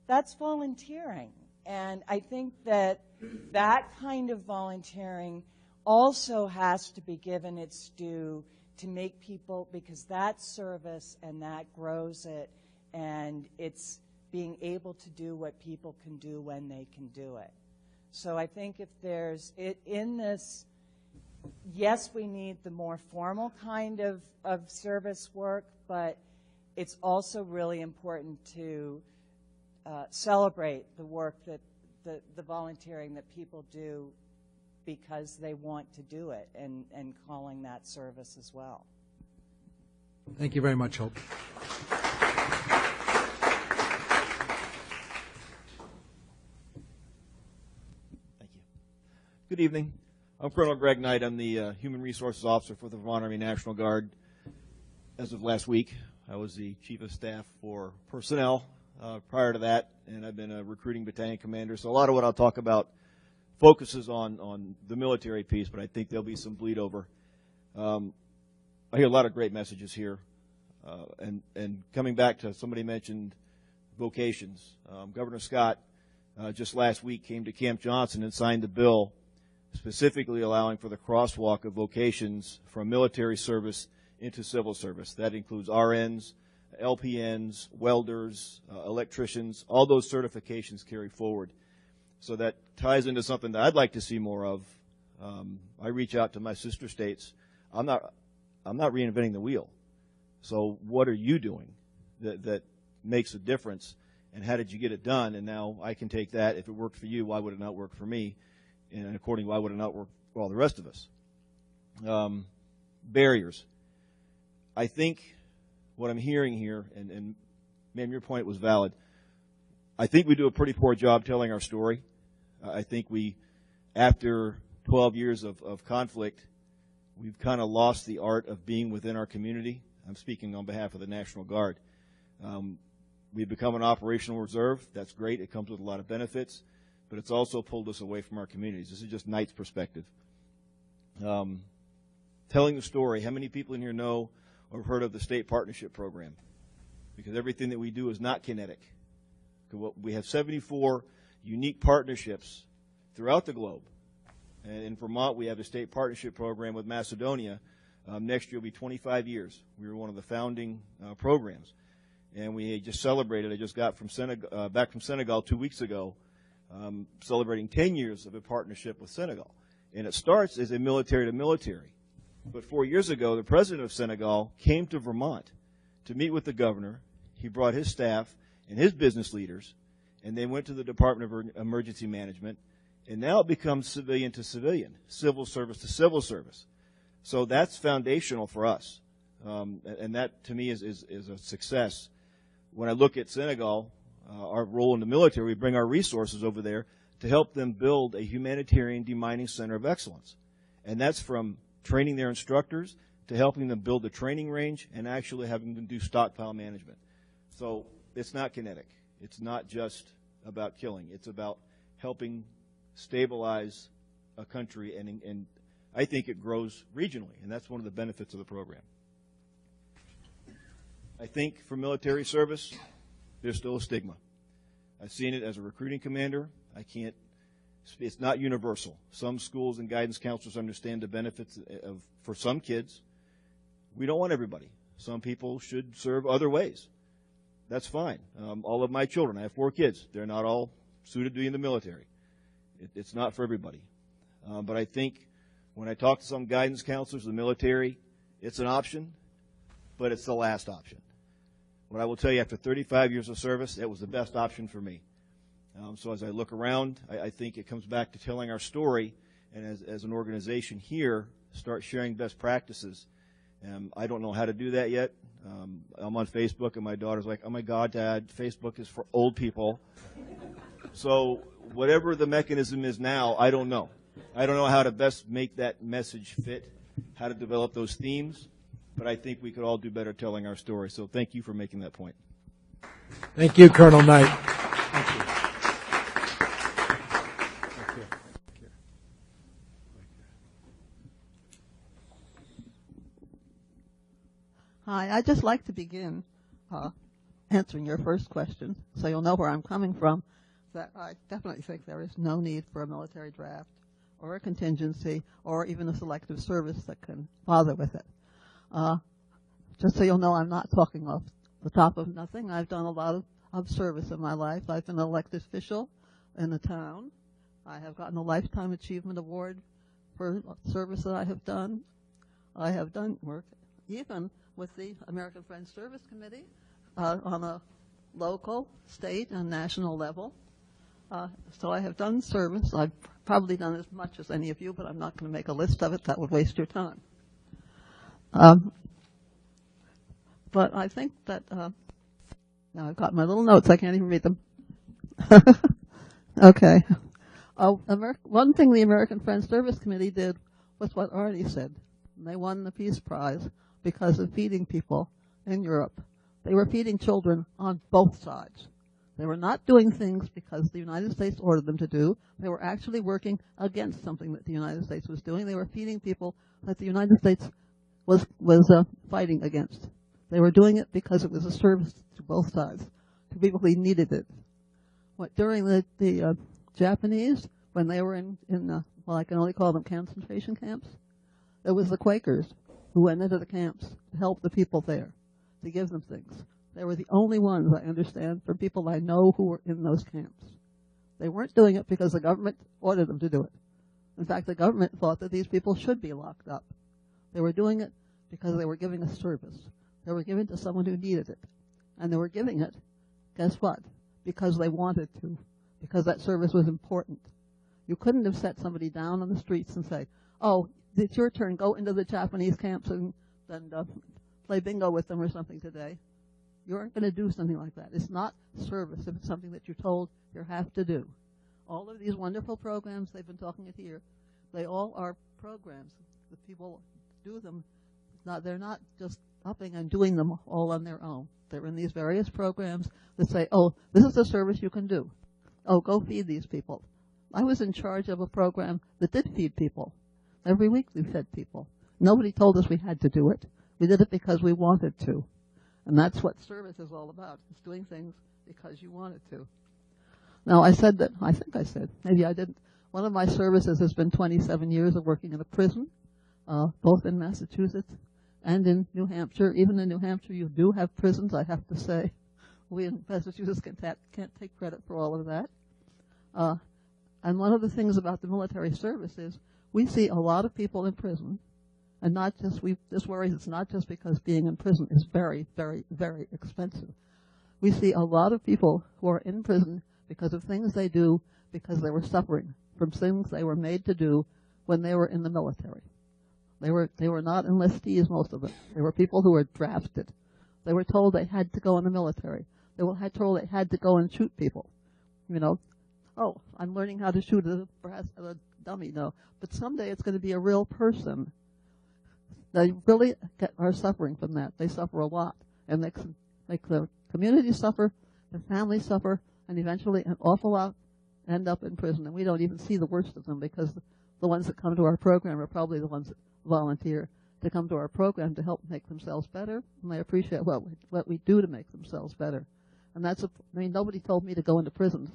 That's volunteering. And I think that that kind of volunteering also has to be given its due to make people, because that's service and that grows it, and it's being able to do what people can do when they can do it. So I think if there's in this, yes, we need the more formal kind of service work, but it's also really important to celebrate the work that the volunteering that people do because they want to do it, and calling that service as well. Thank you very much, Hope. Thank you. Good evening. I'm Colonel Greg Knight. I'm the Human Resources Officer for the Vermont Army National Guard. As of last week, I was the Chief of Staff for Personnel prior to that, and I've been a recruiting battalion commander. So a lot of what I'll talk about focuses on the military piece, but I think there'll be some bleed over. I hear a lot of great messages here. And coming back to, somebody mentioned vocations. Governor Scott just last week came to Camp Johnson and signed the bill specifically allowing for the crosswalk of vocations from military service into civil service. That includes RNs, LPNs, welders, electricians, all those certifications carry forward. So that ties into something that I'd like to see more of. I reach out to my sister states. I'm not reinventing the wheel. So what are you doing that makes a difference, and how did you get it done? And now I can take that. If it worked for you, why would it not work for me? And accordingly, why would it not work for all the rest of us? Barriers. I think what I'm hearing here, and ma'am, your point was valid. I think we do a pretty poor job telling our story. I think we, after 12 years of conflict, we've kind of lost the art of being within our community. I'm speaking on behalf of the National Guard. We've become an operational reserve. That's great. It comes with a lot of benefits, but it's also pulled us away from our communities. This is just Knight's perspective. Telling the story. How many people in here know or have heard of the State Partnership Program? Because everything that we do is not kinetic. We have 74 unique partnerships throughout the globe. And in Vermont, we have a state partnership program with Macedonia. Next year will be 25 years. We were one of the founding programs. And we just celebrated, I just got from back from Senegal 2 weeks ago, celebrating 10 years of a partnership with Senegal. And it starts as a military to military. But 4 years ago, the president of Senegal came to Vermont to meet with the governor. He brought his staff and his business leaders, and they went to the Department of Emergency Management, and now it becomes civilian to civilian, civil service to civil service. So that's foundational for us, and that to me is a success. When I look at Senegal, our role in the military, we bring our resources over there to help them build a humanitarian demining center of excellence, and that's from training their instructors to helping them build the training range and actually having them do stockpile management. So it's not kinetic. It's not just about killing. It's about helping stabilize a country, and I think it grows regionally, and that's one of the benefits of the program. I think for military service, there's still a stigma. I've seen it as a recruiting commander. It's not universal. Some schools and guidance counselors understand the benefits for some kids. We don't want everybody. Some people should serve other ways. That's fine. All of my children, I have 4 kids. They're not all suited to be in the military. It's not for everybody. But I think when I talk to some guidance counselors, the military, it's an option, but it's the last option. What I will tell you, after 35 years of service, it was the best option for me. So as I look around, I think it comes back to telling our story, and as an organization here, start sharing best practices. I don't know how to do that yet. I'm on Facebook, and my daughter's like, "Oh my God, Dad, Facebook is for old people." So whatever the mechanism is now, I don't know. I don't know how to best make that message fit, how to develop those themes, but I think we could all do better telling our story. So thank you for making that point. Thank you, Colonel Knight. Thank you. Hi, I'd just like to begin answering your first question, so you'll know where I'm coming from, that I definitely think there is no need for a military draft or a contingency or even a selective service that can bother with it. Just so you'll know, I'm not talking off the top of nothing. I've done a lot of service in my life. I've been an elected official in the town. I have gotten a Lifetime Achievement Award for service that I have done. I have done work even with the American Friends Service Committee on a local, state, and national level. So I have done service. I've probably done as much as any of you, but I'm not going to make a list of it. That would waste your time. But I think that, now I've got my little notes. I can't even read them. Okay. One thing the American Friends Service Committee did was what Arnie said. They won the Peace Prize because of feeding people in Europe. They were feeding children on both sides. They were not doing things because the United States ordered them to do. They were actually working against something that the United States was doing. They were feeding people that the United States was fighting against. They were doing it because it was a service to both sides, to people who needed it. During the Japanese, when they were in well, I can only call them concentration camps, it was the Quakers who went into the camps to help the people there, to give them things. They were the only ones, I understand, from people I know who were in those camps. They weren't doing it because the government ordered them to do it. In fact, the government thought that these people should be locked up. They were doing it because they were giving a service. They were giving it to someone who needed it. And they were giving it, guess what? Because they wanted to, because that service was important. You couldn't have set somebody down on the streets and say, "Oh, it's your turn, go into the Japanese camps and play bingo with them or something today." You aren't going to do something like that. It's not service if it's something that you're told you have to do. All of these wonderful programs, they've been talking it here, they all are programs. The people do them. They're not just upping and doing them all on their own. They're in these various programs that say, "Oh, this is a service you can do. Oh, go feed these people." I was in charge of a program that did feed people. Every week we fed people. Nobody told us we had to do it. We did it because we wanted to. And that's what service is all about. It's doing things because you wanted to. Now, I think I said, maybe I didn't. One of my services has been 27 years of working in a prison, both in Massachusetts and in New Hampshire. Even in New Hampshire, you do have prisons, I have to say. We in Massachusetts can't take credit for all of that. And one of the things about the military service is we see a lot of people in prison, and not just, this worries us not just because being in prison is very, very, very expensive. We see a lot of people who are in prison because of things they do because they were suffering from things they were made to do when they were in the military. They were not enlistees, most of them. They were people who were drafted. They were told they had to go in the military. They were told they had to go and shoot people. You know, "Oh, I'm learning how to shoot a dummy." No, but someday it's going to be a real person They really are suffering from that. They suffer a lot, and make the community suffer, the families suffer, and eventually an awful lot end up in prison. And we don't even see the worst of them, because the ones that come to our program are probably the ones that volunteer to come to our program to help make themselves better, and they appreciate what we do to make themselves better. And I mean, nobody told me to go into prisons.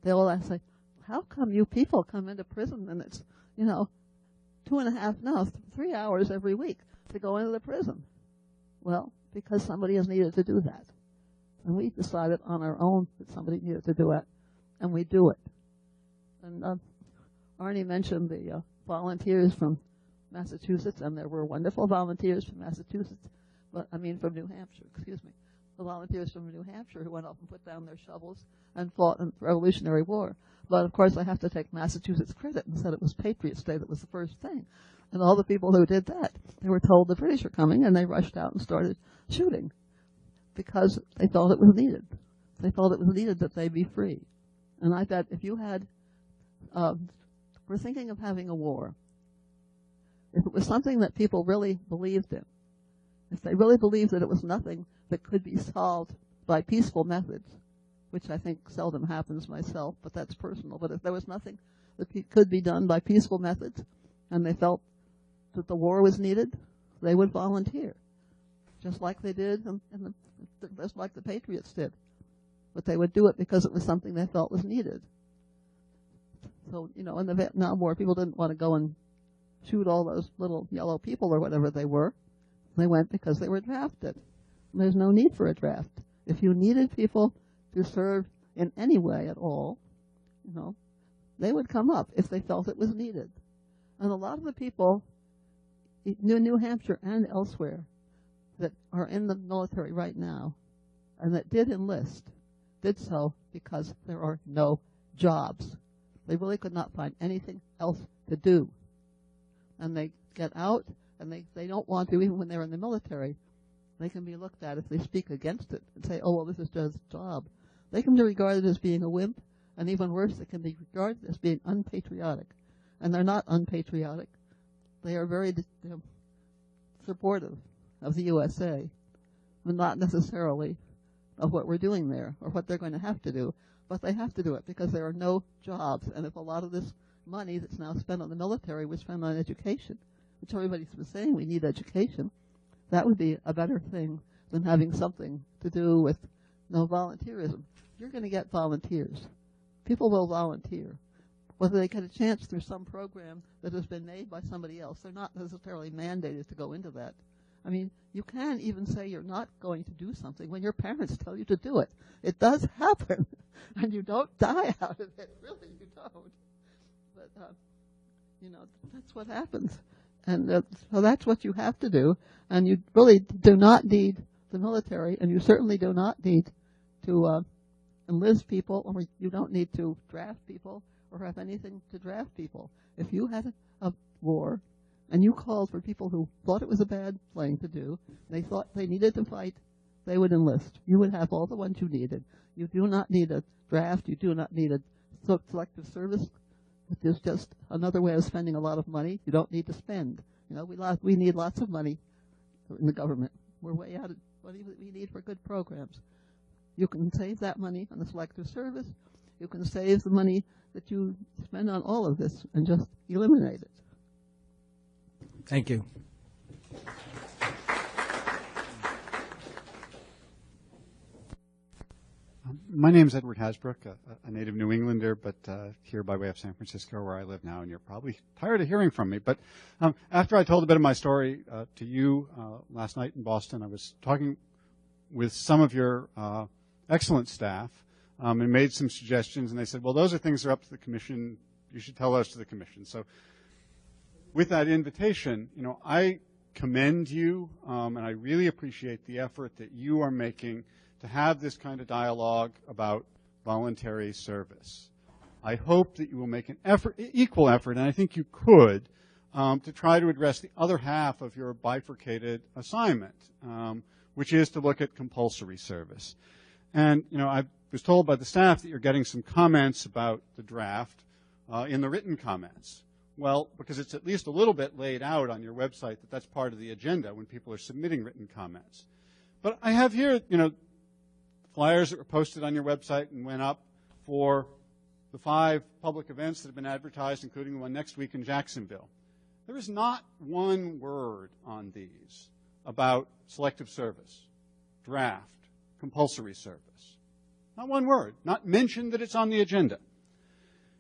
They all say, how come you people come into prison and it's, 3 hours every week to go into the prison? Well, because somebody has needed to do that. And we decided on our own that somebody needed to do it, and we do it. And Arnie mentioned the volunteers from Massachusetts, and there were wonderful volunteers from Massachusetts, from New Hampshire, excuse me. The volunteers from New Hampshire who went up and put down their shovels and fought in the Revolutionary War. But, of course, I have to take Massachusetts credit and said it was Patriots' Day that was the first thing. And all the people who did that, they were told the British were coming, and they rushed out and started shooting because they thought it was needed. They thought it was needed that they be free. And I bet if you had, we're thinking of having a war. If it was something that people really believed in, if they really believed that it was nothing that could be solved by peaceful methods, which I think seldom happens myself, but that's personal. But if there was nothing that could be done by peaceful methods, and they felt that the war was needed, they would volunteer, just like they did, just like the Patriots did. But they would do it because it was something they felt was needed. So, in the Vietnam War, people didn't want to go and shoot all those little yellow people or whatever they were. They went because they were drafted. And there's no need for a draft. If you needed people to serve in any way at all, they would come up if they felt it was needed. And a lot of the people in New Hampshire and elsewhere that are in the military right now and that did enlist did so because there are no jobs. They really could not find anything else to do. And they get out, and they don't want to, even when they're in the military. They can be looked at if they speak against it and say, oh, well, this is just a job. They can be regarded as being a wimp, and even worse, they can be regarded as being unpatriotic. And they're not unpatriotic. They are very supportive of the USA, but not necessarily of what we're doing there or what they're going to have to do. But they have to do it because there are no jobs. And if a lot of this money that's now spent on the military was spent on education, which everybody's been saying we need education, that would be a better thing than having something to do with no volunteerism. You're going to get volunteers. People will volunteer. Whether they get a chance through some program that has been made by somebody else, they're not necessarily mandated to go into that. I mean, you can even say you're not going to do something when your parents tell you to do it. It does happen, and you don't die out of it. Really, you don't. But, that's what happens. And so that's what you have to do. And you really do not need the military, and you certainly do not need to enlist people, or you don't need to draft people or have anything to draft people. If you had a war and you called for people who thought it was a bad thing to do, they thought they needed to fight, they would enlist. You would have all the ones you needed. You do not need a draft. You do not need a selective service, which is just another way of spending a lot of money. You don't need to spend. We need lots of money in the government. We're way out of what we need for good programs. You can save that money on the selective service. You can save the money that you spend on all of this and just eliminate it. Thank you. My name is Edward Hasbrook, a native New Englander, but here by way of San Francisco, where I live now, and you're probably tired of hearing from me. But after I told a bit of my story to you last night in Boston, I was talking with some of your excellent staff and made some suggestions, and they said, well, those are things that are up to the commission. You should tell those to the commission. So with that invitation, I commend you, and I really appreciate the effort that you are making to have this kind of dialogue about voluntary service. I hope that you will make an equal effort, and I think you could, to try to address the other half of your bifurcated assignment, which is to look at compulsory service. And, I was told by the staff that you're getting some comments about the draft in the written comments. Well, because it's at least a little bit laid out on your website that that's part of the agenda when people are submitting written comments. But I have here, flyers that were posted on your website and went up for the 5 public events that have been advertised, including the one next week in Jacksonville. There is not one word on these about selective service, draft, compulsory service. Not one word. Not mentioned that it's on the agenda.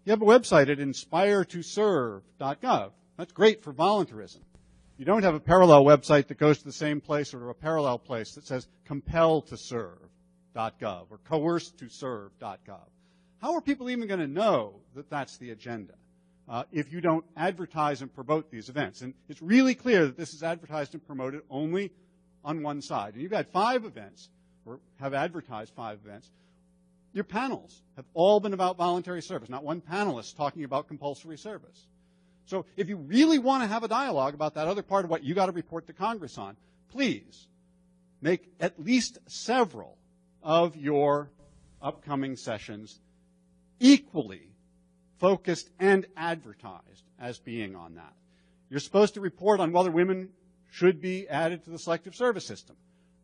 You have a website at inspiretoserve.gov. That's great for voluntarism. You don't have a parallel website that goes to the same place or to a parallel place that says compeltoserve.gov or coercetoserve.gov. How are people even going to know that that's the agenda if you don't advertise and promote these events? And it's really clear that this is advertised and promoted only on one side. And you've had 5 events, or have advertised 5 events. Your panels have all been about voluntary service, not one panelist talking about compulsory service. So if you really want to have a dialogue about that other part of what you got to report to Congress on, please make at least several of your upcoming sessions equally focused and advertised as being on that. You're supposed to report on whether women should be added to the selective service system.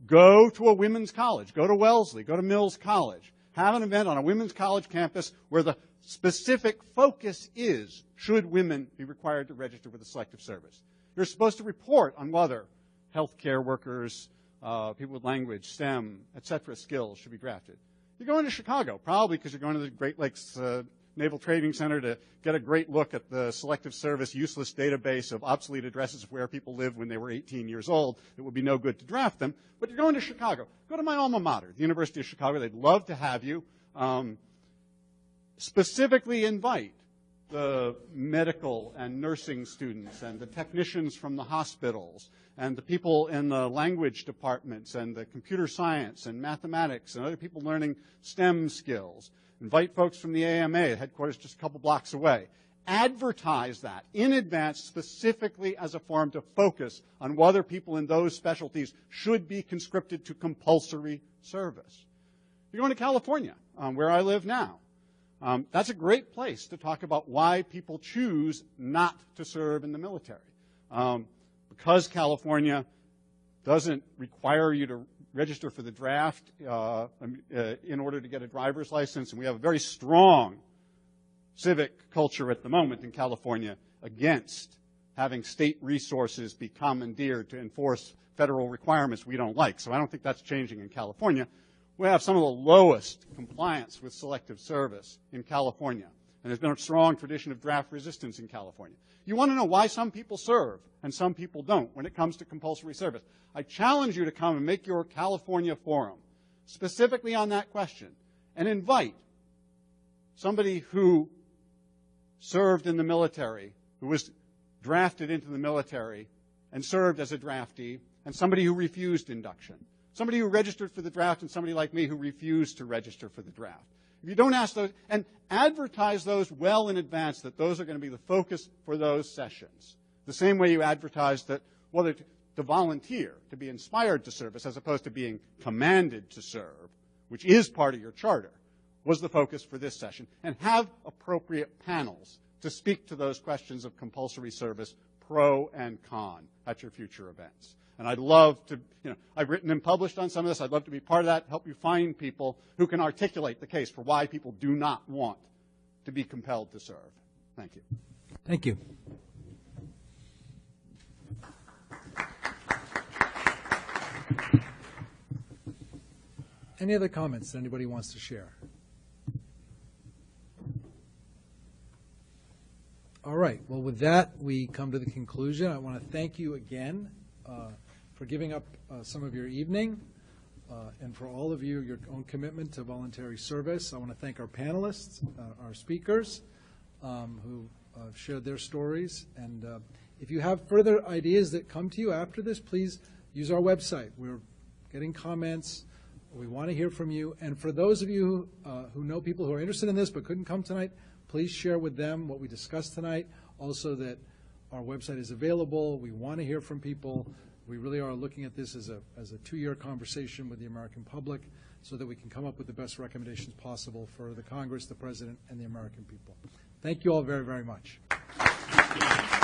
Go to a women's college. Go to Wellesley. Go to Mills College. Have an event on a women's college campus where the specific focus is, should women be required to register with the selective service? You're supposed to report on whether healthcare workers, people with language, STEM, etc. skills should be drafted. You're going to Chicago, probably because you're going to the Great Lakes Naval Training Center to get a great look at the selective service useless database of obsolete addresses of where people lived when they were 18 years old. It would be no good to draft them. But you're going to Chicago. Go to my alma mater, the University of Chicago. They'd love to have you. Specifically invite the medical and nursing students and the technicians from the hospitals and the people in the language departments and the computer science and mathematics and other people learning STEM skills. Invite folks from the AMA at headquarters just a couple blocks away. Advertise that in advance specifically as a forum to focus on whether people in those specialties should be conscripted to compulsory service. You're going to California, where I live now. That's a great place to talk about why people choose not to serve in the military. Because California doesn't require you to register for the draft in order to get a driver's license, and we have a very strong civic culture at the moment in California against having state resources be commandeered to enforce federal requirements we don't like. So I don't think that's changing in California. We have some of the lowest compliance with selective service in California, and there's been a strong tradition of draft resistance in California. You want to know why some people serve and some people don't when it comes to compulsory service. I challenge you to come and make your California forum specifically on that question and invite somebody who served in the military, who was drafted into the military and served as a draftee, and somebody who refused induction. Somebody who registered for the draft and somebody like me who refused to register for the draft. If you don't ask those, and advertise those well in advance that those are going to be the focus for those sessions. The same way you advertise that whether to volunteer, to be inspired to service, as opposed to being commanded to serve, which is part of your charter, was the focus for this session. And have appropriate panels to speak to those questions of compulsory service, pro and con, at your future events. And I'd love to, I've written and published on some of this. I'd love to be part of that, help you find people who can articulate the case for why people do not want to be compelled to serve. Thank you. Thank you. Any other comments that anybody wants to share? All right. Well, with that, we come to the conclusion. I want to thank you again for giving up some of your evening and for all of you, your own commitment to voluntary service. I want to thank our panelists, our speakers who shared their stories. And if you have further ideas that come to you after this, please use our website. We're getting comments. We want to hear from you. And for those of you who know people who are interested in this but couldn't come tonight, please share with them what we discussed tonight. Also that our website is available. We want to hear from people. We really are looking at this as a 2-year conversation with the American public so that we can come up with the best recommendations possible for the Congress, the President, and the American people. Thank you all very, very much. you.